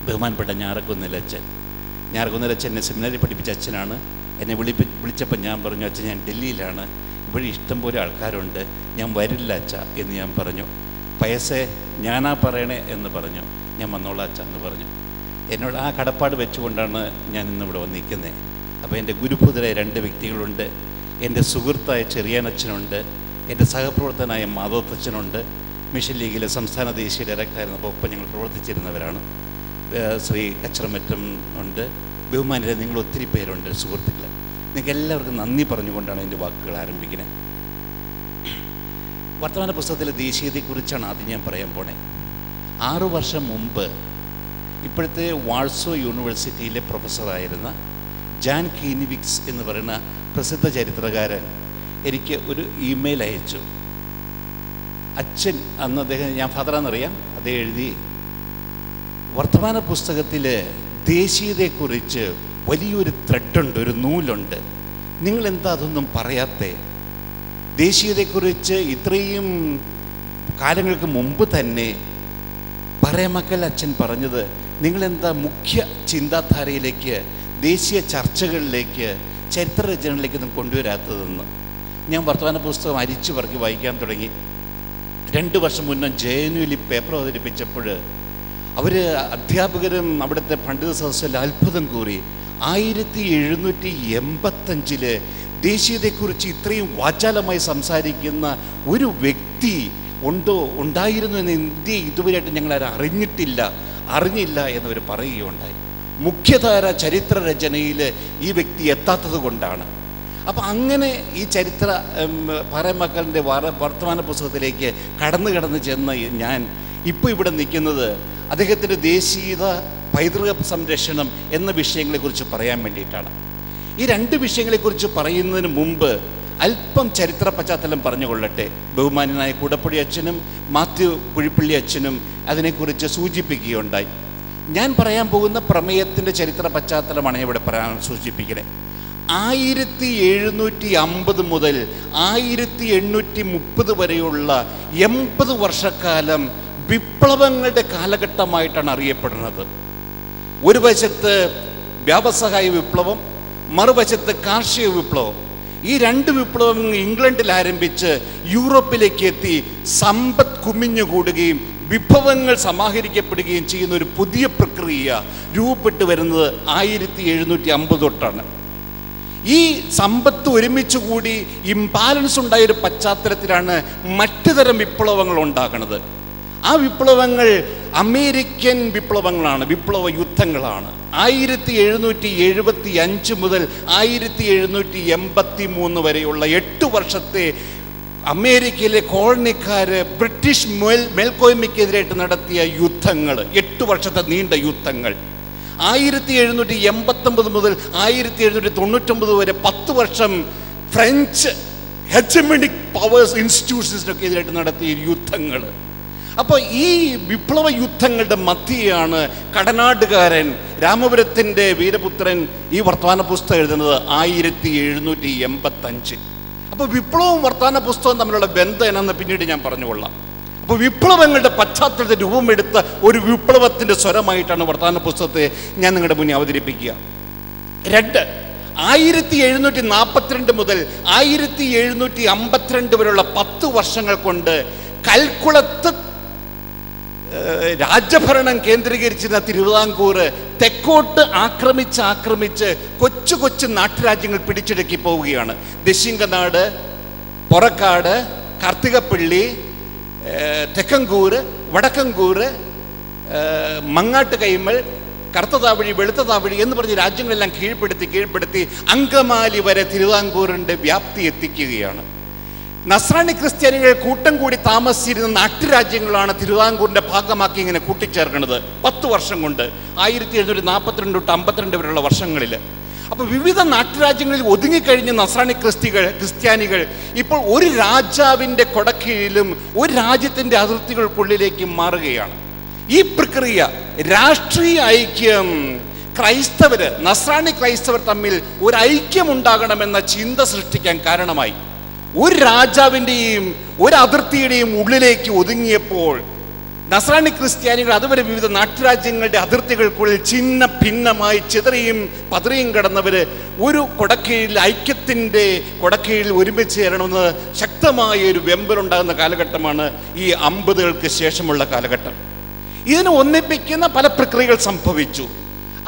ബഹുമാനപ്പെട്ട ഞാറക്കുന്നിലച്ഛൻ. ഞാറക്കുന്നിലച്ഛൻ എന്നെ സെമിനാരി പഠിപ്പിച്ച അച്ഛനാണ്. എന്നെ വിളിച്ചപ്പോൾ ഞാൻ പറഞ്ഞു, അച്ഛൻ ഞാൻ ഡൽഹിയിലാണ്, ഇവിടെ ഇഷ്ടംപോലെ ആൾക്കാരുണ്ട്, ഞാൻ വരില്ല അച്ഛ എന്ന് ഞാൻ പറഞ്ഞു. പയസേ ഞാനാ പറയണേ എന്ന് പറഞ്ഞു. ഞാൻ വന്നോളാം അച്ഛ എന്ന് പറഞ്ഞു. എന്നോട് ആ കടപ്പാട് വെച്ചുകൊണ്ടാണ് ഞാൻ ഇന്നിവിടെ വന്നിരിക്കുന്നത്. അപ്പോൾ എൻ്റെ ഗുരുഭൂതരായ 2 വ്യക്തികളുണ്ട്. എൻ്റെ സുഹൃത്തായ ചെറിയാനച്ഛനുണ്ട്, എൻ്റെ സഹപ്രവർത്തകനായ മാധവത്തച്ഛനുണ്ട്. മിഷൻ ലീഗിലെ സംസ്ഥാന ദേശീയ ഡയറക്ടറായിരുന്നപ്പോൾ ഒപ്പം ഞങ്ങൾ പ്രവർത്തിച്ചിരുന്നവരാണ്. ശ്രീ കച്ചറമറ്റം ഉണ്ട്. ബഹുമാനരെ നിങ്ങൾ ഒത്തിരി പേരുണ്ട് സുഹൃത്തുക്കൾ. നിങ്ങൾക്ക് എല്ലാവർക്കും നന്ദി പറഞ്ഞുകൊണ്ടാണ് എൻ്റെ വാക്കുകൾ ആരംഭിക്കുന്നത്. വർത്തമാന പുസ്തകത്തിലെ ദേശീയതയെക്കുറിച്ചാണ് ആദ്യം ഞാൻ പറയാൻ പോണേ. 6 വർഷം മുമ്പ് ഇപ്പോഴത്തെ വാൾസോ യൂണിവേഴ്സിറ്റിയിലെ പ്രൊഫസറായിരുന്ന ജാൻ കീനിവിക്സ് എന്ന് പറയുന്ന പ്രസിദ്ധ ചരിത്രകാരൻ എനിക്ക് ഒരു ഇമെയിൽ അയച്ചു. അച്ഛൻ, അന്ന് അദ്ദേഹം, ഞാൻ ഫാദറാന്നറിയാം, അദ്ദേഹം എഴുതി, വർത്തമാന പുസ്തകത്തിൽ ദേശീയതയെക്കുറിച്ച് വലിയൊരു ത്രെഡുണ്ട്, ഒരു നൂലുണ്ട്, നിങ്ങളെന്താ അതൊന്നും പറയാത്തേ? ദേശീയതയെക്കുറിച്ച് ഇത്രയും കാലങ്ങൾക്ക് മുമ്പ് തന്നെ പറയമക്കൽ അച്ഛൻ പറഞ്ഞത്, നിങ്ങളെന്താ മുഖ്യ ചിന്താധാരയിലേക്ക്, ദേശീയ ചർച്ചകളിലേക്ക്, ചരിത്രരചനകളിലേക്ക് കൊണ്ടുവരാത്തതെന്ന്. ഞാൻ വർത്തമാന പുസ്തകം അരിച്ചു പറക്കി വായിക്കാൻ തുടങ്ങി. 2 വർഷം മുന്നേ JNUവിൽ പേപ്പർ അവതരിപ്പിച്ചപ്പോൾ അവർ അധ്യാപകരും അവിടുത്തെ പണ്ഡിത സദസ്സിൽ അത്ഭുതം കൂറി. 1785 ദേശീയതയെക്കുറിച്ച് ഇത്രയും വാചാലമായി സംസാരിക്കുന്ന ഒരു വ്യക്തി ഉണ്ടായിരുന്നു എന്ന് ഇന്ത്യ ഇതുവരെയായിട്ട് ഞങ്ങളാരും അറിഞ്ഞില്ല എന്നവർ പറയുകയുണ്ടായി. മുഖ്യധാര ചരിത്ര രചനയിൽ ഈ വ്യക്തി എത്താത്തത് കൊണ്ടാണ്. അപ്പം അങ്ങനെ ഈ ചരിത്ര പറയമക്കളുടെ വർത്തമാന പുസ്തകത്തിലേക്ക് കടന്ന് ചെന്ന് ഞാൻ ഇപ്പോൾ ഇവിടെ നിൽക്കുന്നത് അദ്ദേഹത്തിൻ്റെ ദേശീയത, പൈതൃക സംരക്ഷണം എന്ന വിഷയങ്ങളെക്കുറിച്ച് പറയാൻ വേണ്ടിയിട്ടാണ്. ഈ 2 വിഷയങ്ങളെക്കുറിച്ച് പറയുന്നതിന് മുമ്പ് അല്പം ചരിത്ര പശ്ചാത്തലം പറഞ്ഞുകൊള്ളട്ടെ. ബഹുമാന്യനായ കൂടപ്പള്ളി അച്ഛനും മാത്യു കുഴിപ്പള്ളി അച്ഛനും അതിനെക്കുറിച്ച് സൂചിപ്പിക്കുകയുണ്ടായി. ഞാൻ പറയാൻ പോകുന്ന പ്രമേയത്തിൻ്റെ ചരിത്ര പശ്ചാത്തലമാണ് ഇവിടെ പറയാൻ സൂചിപ്പിക്കുന്നത്. 1750 മുതൽ 1830 വരെയുള്ള 80 വർഷക്കാലം വിപ്ലവങ്ങളുടെ കാലഘട്ടമായിട്ടാണ് അറിയപ്പെടുന്നത്. ഒരു വശത്ത് വ്യാവസായിക വിപ്ലവം, മറുവശത്ത് കാർഷിക വിപ്ലവം. ഈ രണ്ട് വിപ്ലവങ്ങൾ ഇംഗ്ലണ്ടിൽ ആരംഭിച്ച് യൂറോപ്പിലേക്ക് എത്തി സമ്പത്ത് കുമിഞ്ഞുകൂടുകയും വിഭവങ്ങൾ സമാഹരിക്കപ്പെടുകയും ചെയ്യുന്ന ഒരു പുതിയ പ്രക്രിയ രൂപപ്പെട്ടു വരുന്നത് 1750 തൊട്ടാണ്. ഈ സമ്പത്ത് ഒരുമിച്ച് കൂടി ഇംബാലൻസ് ഉണ്ടായൊരു പശ്ചാത്തലത്തിലാണ് മറ്റു തരം വിപ്ലവങ്ങൾ ഉണ്ടാകുന്നത്. ആ വിപ്ലവങ്ങൾ അമേരിക്കൻ വിപ്ലവങ്ങളാണ്, വിപ്ലവ യുദ്ധങ്ങളാണ്. 1775 മുതൽ 1783 വരെയുള്ള 8 വർഷത്തെ അമേരിക്കയിലെ കോളനിക്കാര് ബ്രിട്ടീഷ് മേൽക്കോയ്മയ്ക്കെതിരായിട്ട് നടത്തിയ യുദ്ധങ്ങൾ, 8 വർഷത്തെ നീണ്ട യുദ്ധങ്ങൾ. 1789 മുതൽ 1799 വരെ 10 വർഷം ഫ്രഞ്ച് ഹെജമണിക് പവേഴ്സ് ഇൻസ്റ്റിറ്റ്യൂഷൻസിനൊക്കെ എതിരായിട്ട് നടത്തിയ യുദ്ധങ്ങൾ. അപ്പോൾ ഈ വിപ്ലവ യുദ്ധങ്ങളുടെ മധ്യയാണ് കടനാടുകാരൻ രാമപുരത്തിൻ്റെ വീരപുത്രൻ ഈ വർത്തമാന പുസ്തകം എഴുതുന്നത് 1785. അപ്പോൾ വിപ്ലവവും വർത്തമാന പുസ്തകവും തമ്മിലുള്ള ബന്ധം എന്നാന്ന് പിന്നീട് ഞാൻ പറഞ്ഞുകൊള്ളാം. അപ്പോൾ വിപ്ലവങ്ങളുടെ പശ്ചാത്തലത്തിൽ രൂപമെടുത്ത ഒരു വിപ്ലവത്തിൻ്റെ സ്വരമായിട്ടാണ് വർത്തമാന പുസ്തകത്തെ ഞാൻ നിങ്ങളുടെ മുന്നിൽ അവതരിപ്പിക്കുക. 2, 1742 മുതൽ 1752 വരെയുള്ള 10 വർഷങ്ങൾ കൊണ്ട് കൽക്കുളത്ത് രാജഭരണം കേന്ദ്രീകരിച്ചിരുന്ന തിരുവിതാംകൂർ തെക്കോട്ട് ആക്രമിച്ച് കൊച്ചു കൊച്ചു നാട്ടുരാജ്യങ്ങൾ പിടിച്ചെടുക്കി പോവുകയാണ്. ദശിംഗനാട്, പൊറക്കാട്, കാർത്തികപ്പള്ളി, തെക്കങ്കൂർ, വടക്കങ്കൂർ, മങ്ങാട്ട് കൈമൾ, കറുത്തതാവഴി, വെളുത്തതാവഴി എന്ന് പറഞ്ഞ് രാജ്യങ്ങളെല്ലാം കീഴ്പ്പെടുത്തി അങ്കമാലി വരെ തിരുവിതാംകൂറിൻ്റെ വ്യാപ്തി എത്തിക്കുകയാണ്. നസ്രാണി ക്രിസ്ത്യാനികൾ കൂട്ടം കൂടി താമസിച്ചിരുന്ന നാട്ടുരാജ്യങ്ങളാണ് തിരുവിതാംകൂറിൻ്റെ ഭാഗമാക്കി ഇങ്ങനെ കൂട്ടിച്ചേർക്കുന്നത് 10 വർഷം കൊണ്ട്, 1742 തൊട്ട് 52 വരെയുള്ള വർഷങ്ങളിൽ. അപ്പോൾ വിവിധ നാട്ടുരാജ്യങ്ങളിൽ ഒതുങ്ങിക്കഴിഞ്ഞ നസ്രാണി ക്രിസ്ത്യാനികൾ ഇപ്പോൾ ഒരു രാജാവിൻ്റെ കൊടക്കീഴിലും ഒരു രാജ്യത്തിൻ്റെ അതിർത്തികൾക്കുള്ളിലേക്ക് മാറുകയാണ്. ഈ പ്രക്രിയ രാഷ്ട്രീയ ഐക്യം, നസ്രാണി ക്രൈസ്തവർ തമ്മിൽ ഒരു ഐക്യമുണ്ടാകണമെന്ന ചിന്ത സൃഷ്ടിക്കാൻ കാരണമായി. ഒരു രാജാവിൻ്റെയും ഒരു അതിർത്തിയുടെയും ഉള്ളിലേക്ക് ഒതുങ്ങിയപ്പോൾ നസ്രാണി ക്രിസ്ത്യാനികൾ അതുവരെ വിവിധ നാട്ടുരാജ്യങ്ങളുടെ അതിർത്തികൾക്കുള്ളിൽ ചിന്ന ഭിന്നമായി ചിതറിയും പതറിയും കിടന്നവർ ഒരു കൊടക്കീഴിൽ, ഐക്യത്തിൻ്റെ കൊടക്കീഴിൽ ഒരുമിച്ച് ചേരണമെന്ന് ശക്തമായ ഒരു വെമ്പലുണ്ടാകുന്ന കാലഘട്ടമാണ് ഈ 50കൾക്ക് ശേഷമുള്ള കാലഘട്ടം. ഇതിനെ ഒന്നിപ്പിക്കുന്ന പല പ്രക്രിയകൾ സംഭവിച്ചു.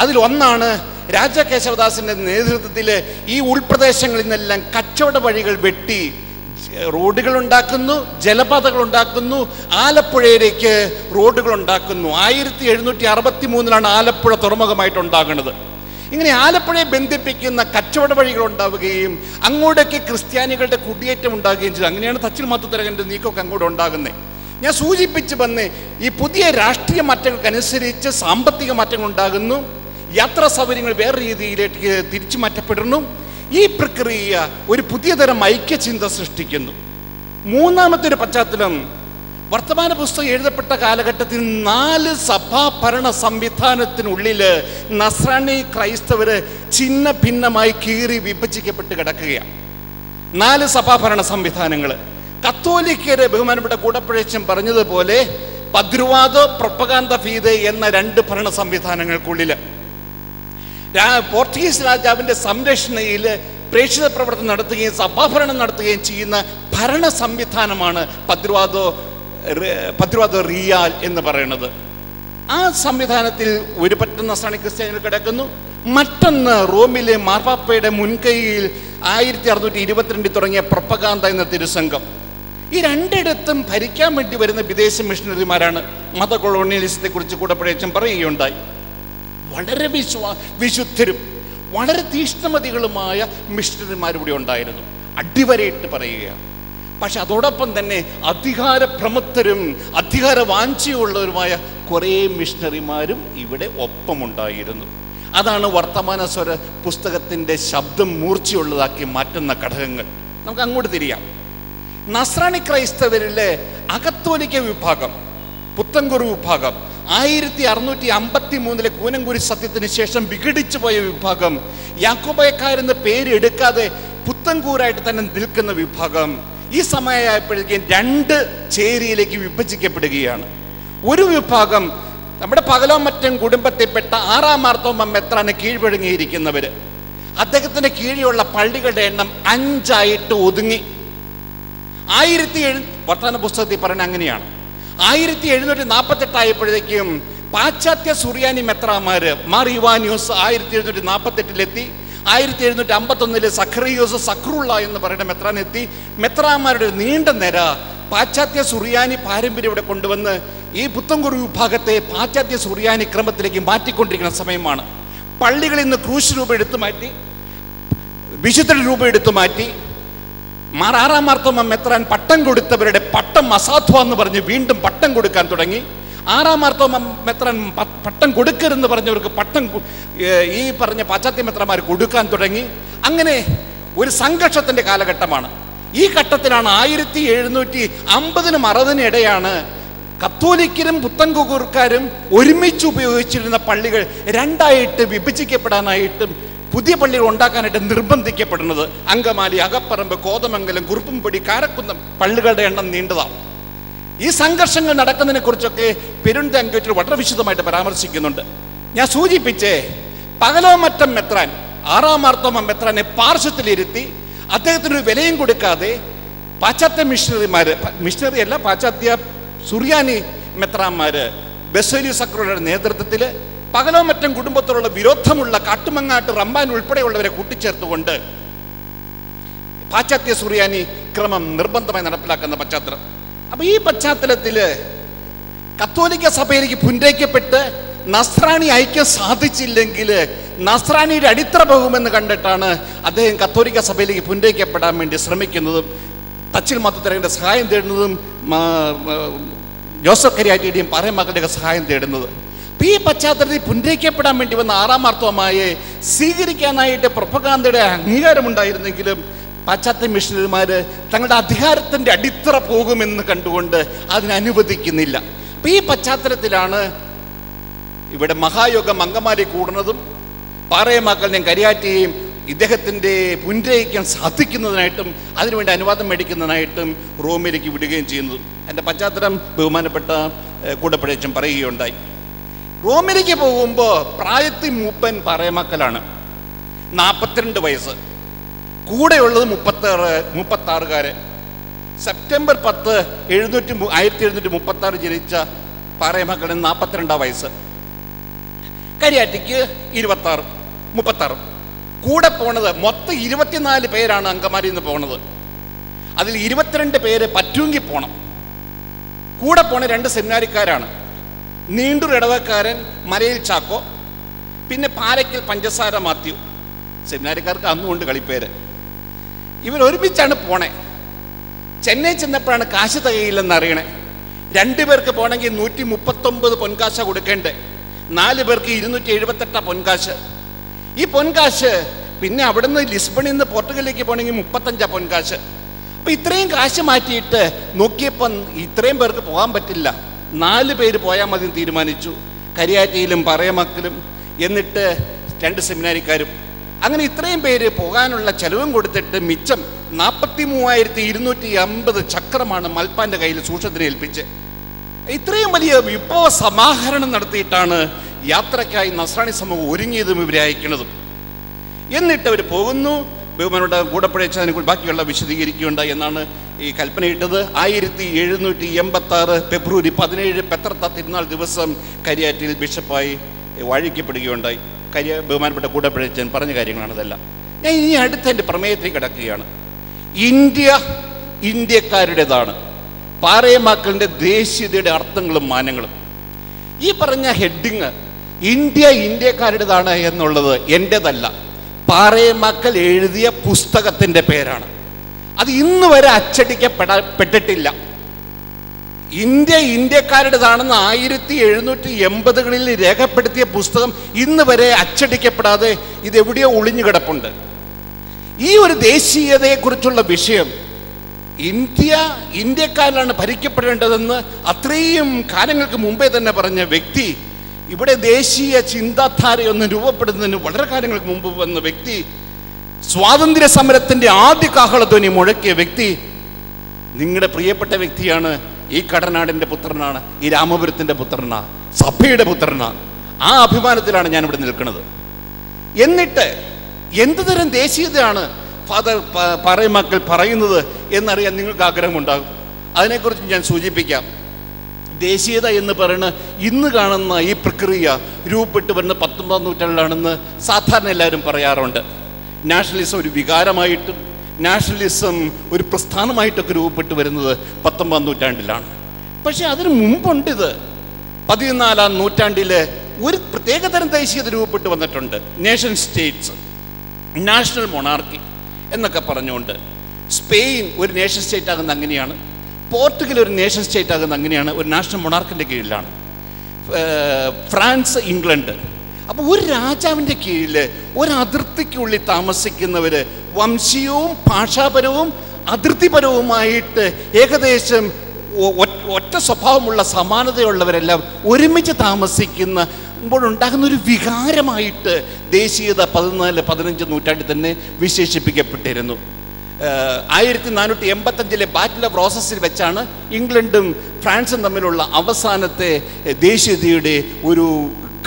അതിലൊന്നാണ് രാജാ കേശവദാസിൻ്റെ നേതൃത്വത്തിൽ ഈ ഉൾപ്രദേശങ്ങളിൽ നിന്നെല്ലാം കച്ചവട വഴികൾ വെട്ടി റോഡുകൾ ഉണ്ടാക്കുന്നു, ജലപാതകൾ ഉണ്ടാക്കുന്നു, ആലപ്പുഴയിലേക്ക് റോഡുകൾ ഉണ്ടാക്കുന്നു. 1763 ആലപ്പുഴ തുറമുഖമായിട്ടുണ്ടാകുന്നത്. ഇങ്ങനെ ആലപ്പുഴയെ ബന്ധിപ്പിക്കുന്ന കച്ചവട വഴികൾ ഉണ്ടാവുകയും അങ്ങോട്ടേക്ക് ക്രിസ്ത്യാനികളുടെ കുടിയേറ്റം ഉണ്ടാകുകയും ചെയ്തു. അങ്ങനെയാണ് തച്ചിൽ മാത്തുത്തരകൻ്റെ നീക്കമൊക്കെ അങ്ങോട്ട് ഉണ്ടാകുന്നത്. ഞാൻ സൂചിപ്പിച്ച് വന്ന് ഈ പുതിയ രാഷ്ട്രീയ മാറ്റങ്ങൾക്കനുസരിച്ച് സാമ്പത്തിക മാറ്റങ്ങൾ ഉണ്ടാകുന്നു, യാത്രാ സൗകര്യങ്ങൾ വേറെ രീതിയിലേക്ക് തിരിച്ചു മാറ്റപ്പെടുന്നു. ഈ പ്രക്രിയ ഒരു പുതിയ തരം ഐക്യചിന്ത സൃഷ്ടിക്കുന്നു. മൂന്നാമത്തെ ഒരു പശ്ചാത്തലം, വർത്തമാന പുസ്തകം എഴുതപ്പെട്ട കാലഘട്ടത്തിൽ 4 സഭാ ഭരണ സംവിധാനത്തിനുള്ളിൽ നസ്രാണി ക്രൈസ്തവർ ചിന്ന ഭിന്നമായി കീറി വിഭജിക്കപ്പെട്ട് കിടക്കുകയാണ്. 4 സഭാഭരണ സംവിധാനങ്ങൾ. കത്തോലിക്കര് ബഹുമാനപ്പെട്ട കൂടപ്പഴച്ചൻ പറഞ്ഞതുപോലെ പദ്രുവാദോ പ്രൊപ്പഗാന്ത ഫീദെ എന്ന 2 ഭരണ സംവിധാനങ്ങൾക്കുള്ളിൽ പോർച്ചുഗീസ് രാജാവിൻ്റെ സംരക്ഷണയിൽ പ്രേക്ഷിത പ്രവർത്തനം നടത്തുകയും സഭാഭരണം നടത്തുകയും ചെയ്യുന്ന ഭരണ സംവിധാനമാണ് പദ്രുവാദോ റിയാൽ എന്ന് പറയുന്നത്. ആ സംവിധാനത്തിൽ ഒരു പറ്റം നസ്രാണി ക്രിസ്ത്യാനികൾ കിടക്കുന്നു. മറ്റൊന്ന് റോമിലെ മാർപ്പാപ്പയുടെ മുൻകൈയിൽ 1622 തുടങ്ങിയ പ്രൊപ്പഗാന്ത എന്ന തിരുസംഘം. ഈ രണ്ടിടത്തും ഭരിക്കാൻ വേണ്ടി വരുന്ന വിദേശ മിഷണറിമാരാണ്. മത കൊളോണിയലിസത്തെ കുറിച്ച് കൂടപ്പഴച്ചൻ പറയുകയുണ്ടായി. വളരെ വിശുദ്ധരും വളരെ തീഷ്ണമതികളുമായ മിഷണറിമാരിവിടെ ഉണ്ടായിരുന്നു, അടിവരയിട്ട് പറയുകയാണ്. പക്ഷെ അതോടൊപ്പം തന്നെ അധികാരപ്രമുഖരും അധികാരവാഞ്ചയുള്ളവരുമായ കുറേ മിഷണറിമാരും ഇവിടെ ഒപ്പമുണ്ടായിരുന്നു. അതാണ് വർത്തമാന സ്വര പുസ്തകത്തിൻ്റെ ശബ്ദം മൂർച്ചയുള്ളതാക്കി മാറ്റുന്ന ഘടകങ്ങൾ. നമുക്ക് അങ്ങോട്ട് തിരിയാം. നസ്രാണി ക്രൈസ്തവരിലെ അകത്തോലിക്ക വിഭാഗം, പുത്തൻകുരു വിഭാഗം 1653 കൂനംകുരി സത്യത്തിന് ശേഷം വിഘടിച്ചു പോയ വിഭാഗം, യാക്കോബായക്കാരെന്ന് പേരെടുക്കാതെ പുത്തൻകൂരായിട്ട് തന്നെ നിൽക്കുന്ന വിഭാഗം ഈ സമയമായപ്പോഴേക്കും 2 ചേരിയിലേക്ക് വിഭജിക്കപ്പെടുകയാണ്. ഒരു വിഭാഗം നമ്മുടെ പകലോമറ്റം കുടുംബത്തിൽപ്പെട്ട 6 മാർത്തോമ്മ മെത്രാന് കീഴ്വഴങ്ങിയിരിക്കുന്നവർ. അദ്ദേഹത്തിന് കീഴിലുള്ള പള്ളികളുടെ എണ്ണം 5 ആയിട്ട് ഒതുങ്ങി. 1700 വർത്തമാന പുസ്തകത്തിൽ പറയുന്നത് അങ്ങനെയാണ്. 1748 ആയപ്പോഴേക്കും പാശ്ചാത്യ സുറിയാനി മെത്രാമാര് മാർ ഇവാനിയോസ് 1748 1751 സഖറിയോസ് സക്രുള്ള എന്ന് പറയുന്ന മെത്രാനെത്തി. മെത്രാമാരുടെ നീണ്ട നിര പാശ്ചാത്യ സുറിയാനി പാരമ്പര്യം ഇവിടെ കൊണ്ടുവന്ന് ഈ പുത്തൻകുറി വിഭാഗത്തെ പാശ്ചാത്യ സുറിയാനി ക്രമത്തിലേക്ക് മാറ്റിക്കൊണ്ടിരിക്കുന്ന സമയമാണ്. പള്ളികളിൽ നിന്ന് ക്രൂശ് രൂപ എടുത്തു മാറ്റി, വിശുദ്ധ രൂപ എടുത്തു മാറ്റി. 6 മാർത്തോമ്മ മെത്രാൻ പട്ടം കൊടുത്തവരുടെ പട്ടം അസാധു എന്ന് പറഞ്ഞ് വീണ്ടും പട്ടം കൊടുക്കാൻ തുടങ്ങി. 6 മാർത്തോമ്മ മെത്രാൻ പട്ടം കൊടുക്കരുതെന്ന് പറഞ്ഞവർക്ക് പട്ടം ഈ പറഞ്ഞ പാശ്ചാത്യ മെത്രാന്മാർ കൊടുക്കാൻ തുടങ്ങി. അങ്ങനെ ഒരു സംഘർഷത്തിന്റെ കാലഘട്ടമാണ്. ഈ ഘട്ടത്തിലാണ് 1750-60 ഇടയാണ് കത്തോലിക്കരും പുത്തൻകുറുക്കാരും ഒരുമിച്ച് ഉപയോഗിച്ചിരുന്ന പള്ളികൾ 2ആയിട്ട് വിഭജിക്കപ്പെടാനായിട്ടും പുതിയ പള്ളികൾ ഉണ്ടാക്കാനായിട്ട് നിർബന്ധിക്കപ്പെടുന്നത്. അങ്കമാലി, അകപ്പറമ്പ്, കോതമംഗലം, കുറുപ്പുംപടി, കാരക്കുന്നം പള്ളികളുടെ എണ്ണം നീണ്ടതാണ്. ഈ സംഘർഷങ്ങൾ നടക്കുന്നതിനെ കുറിച്ചൊക്കെ പെരുന്തങ്കത്തിൽ വളരെ വിശദമായിട്ട് പരാമർശിക്കുന്നുണ്ട്. ഞാൻ സൂചിപ്പിച്ചേ, പകലോമറ്റം മെത്രാൻ 6 മാർത്തോമ്മ മെത്രാനെ പാർശ്വത്തിലിരുത്തി അദ്ദേഹത്തിനൊരു വിലയും കൊടുക്കാതെ പാശ്ചാത്യ മിഷണറി അല്ല, പാശ്ചാത്യ സുറിയാനി മെത്രാന്മാര് ബസേലിയോസ് സക്രുള്ളയുടെ നേതൃത്വത്തിൽ പകലോമറ്റം കുടുംബത്തോടുള്ള വിരോധമുള്ള കാട്ടുമങ്ങാട്ട്, റമ്പാൻ ഉൾപ്പെടെയുള്ളവരെ കൂട്ടിച്ചേർത്തുകൊണ്ട് പാശ്ചാത്യ സുറിയാനി ക്രമം നിർബന്ധമായി നടപ്പിലാക്കുന്ന പശ്ചാത്തലം. അപ്പൊ ഈ പശ്ചാത്തലത്തില് കത്തോലിക്ക സഭയിലേക്ക് പുനരയിക്കപ്പെട്ട് നസ്രാണി ഐക്യം സാധിച്ചില്ലെങ്കിൽ നസ്രാണിയുടെ അടിത്തറ പോകുമെന്ന് കണ്ടിട്ടാണ് അദ്ദേഹം കത്തോലിക്ക സഭയിലേക്ക് പുനരയിക്കപ്പെടാൻ വേണ്ടി ശ്രമിക്കുന്നതും തച്ചിൽ മാത്തുത്തരയുടെ സഹായം തേടുന്നതും ജോസഫ് കരിയാറ്റിയുടെയും പറയമക്കളുടെയൊക്കെ സഹായം തേടുന്നത്. ഈ പശ്ചാത്തലത്തിൽ പുനരയിക്കപ്പെടാൻ വേണ്ടി വന്ന 6 മാർത്തോമ്മയെ സ്വീകരിക്കാനായിട്ട് പ്രൊപ്പഗാന്തയുടെ അംഗീകാരമുണ്ടായിരുന്നെങ്കിലും പാശ്ചാത്യ മിഷണറിമാര് തങ്ങളുടെ അധികാരത്തിന്റെ അടിത്തറ പോകുമെന്ന് കണ്ടുകൊണ്ട് അതിനനുവദിക്കുന്നില്ല. അപ്പൊ ഈ പശ്ചാത്തലത്തിലാണ് ഇവിടെ മഹായോഗം അങ്കമാലി കൂടുന്നതും പാറയമക്കളുടെയും കരിയാറ്റിയെയും ഇദ്ദേഹത്തിന്റെ പുനരയിക്കാൻ സാധിക്കുന്നതിനായിട്ടും അതിനുവേണ്ടി അനുവാദം മേടിക്കുന്നതിനായിട്ടും റോമിലേക്ക് വിടുകയും ചെയ്യുന്നതും. എൻ്റെ പശ്ചാത്തലം ബഹുമാനപ്പെട്ട കൂടപ്പഴയച്ചൻ പറയുകയുണ്ടായി. റോമിലേക്ക് പോകുമ്പോൾ പ്രായത്തിൽ മൂപ്പൻ പറയമക്കളാണ്, 42 വയസ്സ്. കൂടെയുള്ളത് 36 സെപ്റ്റംബർ 10 1736 ജനിച്ച പറയമക്കളിന് 42 വയസ്സ്. കരിയാറ്റിക്ക് 36. കൂടെ പോണത് മൊത്തം 24 പേരാണ് അങ്കമാലിയിൽ നിന്ന് പോണത്. അതിൽ 22 പേര് പറ്റുമെങ്കിൽ പോണം. കൂടെ പോണ 2 സെമിനാരിക്കാരാണ്. നീണ്ടൂർ ഇടവക്കാരൻ മലയിൽ ചാക്കോ, പിന്നെ പാലയ്ക്കൽ പഞ്ചസാര മാത്യു. സെമിനാരിക്കാർക്ക് അന്നുകൊണ്ട് കളിപ്പേര്. ഇവർ ഒരുമിച്ചാണ് പോണേ. ചെന്നൈ ചെന്നപ്പോഴാണ് കാശ് തികയില്ലെന്ന് അറിയണേ. 2 പേർക്ക് പോകണമെങ്കിൽ 139 പൊൻകാശ കൊടുക്കേണ്ടേ. 4 പേർക്ക് 278 പൊൻകാശ്. ഈ പൊൻകാശ് പിന്നെ അവിടുന്ന് ലിസ്ബണിൽ നിന്ന് പോർട്ടുഗലിലേക്ക് പോകണമെങ്കിൽ 35 പൊൻകാശ്. അപ്പൊ ഇത്രയും കാശ് മാറ്റിയിട്ട് നോക്കിയപ്പം ഇത്രയും പേർക്ക് പോകാൻ പറ്റില്ല. 4 പേര് പോയാൽ മതി തീരുമാനിച്ചു, കരിയാറ്റിയിലും പറയമക്കലും, എന്നിട്ട് 2 സെമിനാരിക്കാരും. അങ്ങനെ ഇത്രയും പേര് പോകാനുള്ള ചെലവും കൊടുത്തിട്ട് മിച്ചം 43,250 ചക്രമാണ് മൽപ്പാന്റെ കയ്യിൽ സൂക്ഷത്തിന് ഏൽപ്പിച്ച്. ഇത്രയും വലിയ വിഭവ സമാഹരണം നടത്തിയിട്ടാണ് യാത്രയ്ക്കായി നസ്രാണി സമൂഹം ഒരുങ്ങിയതും ഇവരെ അയക്കുന്നതും. എന്നിട്ട് അവർ പോകുന്നു. ബഹുമാനോട് കൂടപ്പഴയച്ചതിനെ കുറിച്ച് ബാക്കിയുള്ള വിശദീകരിക്കുകയുണ്ടായി എന്നാണ് ഈ കൽപ്പനയിട്ടത്. 1786 ഫെബ്രുവരി 17 പെത്രത്ത തിരുനാൾ ദിവസം കരിയാറ്റിൽ ബിഷപ്പായി വാഴിക്കപ്പെടുകയുണ്ടായി. ബഹുമാനപ്പെട്ട കൂടപ്പഴയച്ചൻ പറഞ്ഞ കാര്യങ്ങളാണ് ഇതെല്ലാം. ഞാൻ ഇനി അടുത്ത എൻ്റെ പ്രമേയത്തിൽ കിടക്കുകയാണ്. ഇന്ത്യക്കാരുടേതാണ്. പാറയമക്കളുടെ ദേശീയതയുടെ അർത്ഥങ്ങളും മാനങ്ങളും. ഈ പറഞ്ഞ ഹെഡിങ് ഇന്ത്യക്കാരുടേതാണ് എന്നുള്ളത് എൻ്റെതല്ല, പാറയമക്കൾ എഴുതിയ പുസ്തകത്തിൻ്റെ പേരാണ്. അത് ഇന്ന് വരെ അച്ചടിക്കപ്പെട്ടിട്ടില്ല. ഇന്ത്യക്കാരുടേതാണെന്ന് 1780കളിൽ രേഖപ്പെടുത്തിയ പുസ്തകം ഇന്ന് വരെ അച്ചടിക്കപ്പെടാതെ ഇതെവിടെയോ ഒളിഞ്ഞു കിടപ്പുണ്ട്. ഈ ഒരു ദേശീയതയെക്കുറിച്ചുള്ള വിഷയം ഇന്ത്യക്കാരിലാണ് ഭരിക്കപ്പെടേണ്ടതെന്ന് അത്രയും കാലങ്ങൾക്ക് മുമ്പേ തന്നെ പറഞ്ഞ വ്യക്തി, ഇവിടെ ദേശീയ ചിന്താധാരയൊന്നും രൂപപ്പെടുന്നതിന് വളരെ കാലങ്ങൾക്ക് മുമ്പ് വന്ന വ്യക്തി, സ്വാതന്ത്ര്യ സമരത്തിൻ്റെ ആദ്യ കാഹളധ്വനി മുഴക്കിയ വ്യക്തി നിങ്ങളുടെ പ്രിയപ്പെട്ട വ്യക്തിയാണ്. ഈ കടനാടിൻ്റെ പുത്രനാണ്, ഈ രാമപുരത്തിൻ്റെ പുത്രനാണ്, സഭയുടെ പുത്രനാണ്. ആ അഭിമാനത്തിലാണ് ഞാനിവിടെ നിൽക്കുന്നത്. എന്നിട്ട് എന്തുതരം ദേശീയതയാണ് ഫാദർ പാറേമാക്കൽ പറയുന്നത് എന്നറിയാൻ നിങ്ങൾക്ക് ആഗ്രഹമുണ്ടാകും. അതിനെക്കുറിച്ച് ഞാൻ സൂചിപ്പിക്കാം. ദേശീയത എന്ന് പറയുന്നത് ഇന്ന് കാണുന്ന ഈ പ്രക്രിയ രൂപപ്പെട്ട് വരുന്ന 19-ാം നൂറ്റാണ്ടിലാണെന്ന് സാധാരണ എല്ലാവരും പറയാറുണ്ട്. നാഷണലിസം ഒരു വികാരമായിട്ടും നാഷണലിസം ഒരു പ്രസ്ഥാനമായിട്ടൊക്കെ രൂപപ്പെട്ട് വരുന്നത് 19-ാം നൂറ്റാണ്ടിലാണ്. പക്ഷെ അതിന് മുമ്പുണ്ടിത്. 14-ാം നൂറ്റാണ്ടിൽ ഒരു പ്രത്യേകതരം ദേശീയത രൂപപ്പെട്ട് വന്നിട്ടുണ്ട്. നേഷൻ സ്റ്റേറ്റ്സ്, നാഷണൽ മൊണാർക്കി എന്നൊക്കെ പറഞ്ഞുകൊണ്ട്. സ്പെയിൻ ഒരു നേഷൻ സ്റ്റേറ്റ് ആകുന്ന അങ്ങനെയാണ്. പോർട്ടുഗൽ ഒരു നേഷൻ സ്റ്റേറ്റ് ആകുന്ന അങ്ങനെയാണ്, ഒരു നാഷണൽ മൊണാർക്കിൻ്റെ കീഴിലാണ്. France, England. അപ്പോൾ ഒരു രാജാവിൻ്റെ കീഴിൽ ഒരു അതിർത്തിക്കുള്ളിൽ താമസിക്കുന്നവർ വംശീയവും ഭാഷാപരവും അതിർത്തിപരവുമായിട്ട് ഏകദേശം ഒറ്റ സ്വഭാവമുള്ള സമാനതയുള്ളവരെല്ലാം ഒരുമിച്ച് താമസിക്കുമ്പോഴുണ്ടാകുന്ന ഒരു വികാരമായിട്ട് ദേശീയത 14-15 നൂറ്റാണ്ടിൽ തന്നെ വിശേഷിപ്പിക്കപ്പെട്ടിരുന്നു. 1485 ബാറ്റിൽ ഓഫ് റോസസിൽ വെച്ചാണ് ഇംഗ്ലണ്ടും ഫ്രാൻസും തമ്മിലുള്ള അവസാനത്തെ ദേശീയതയുടെ ഒരു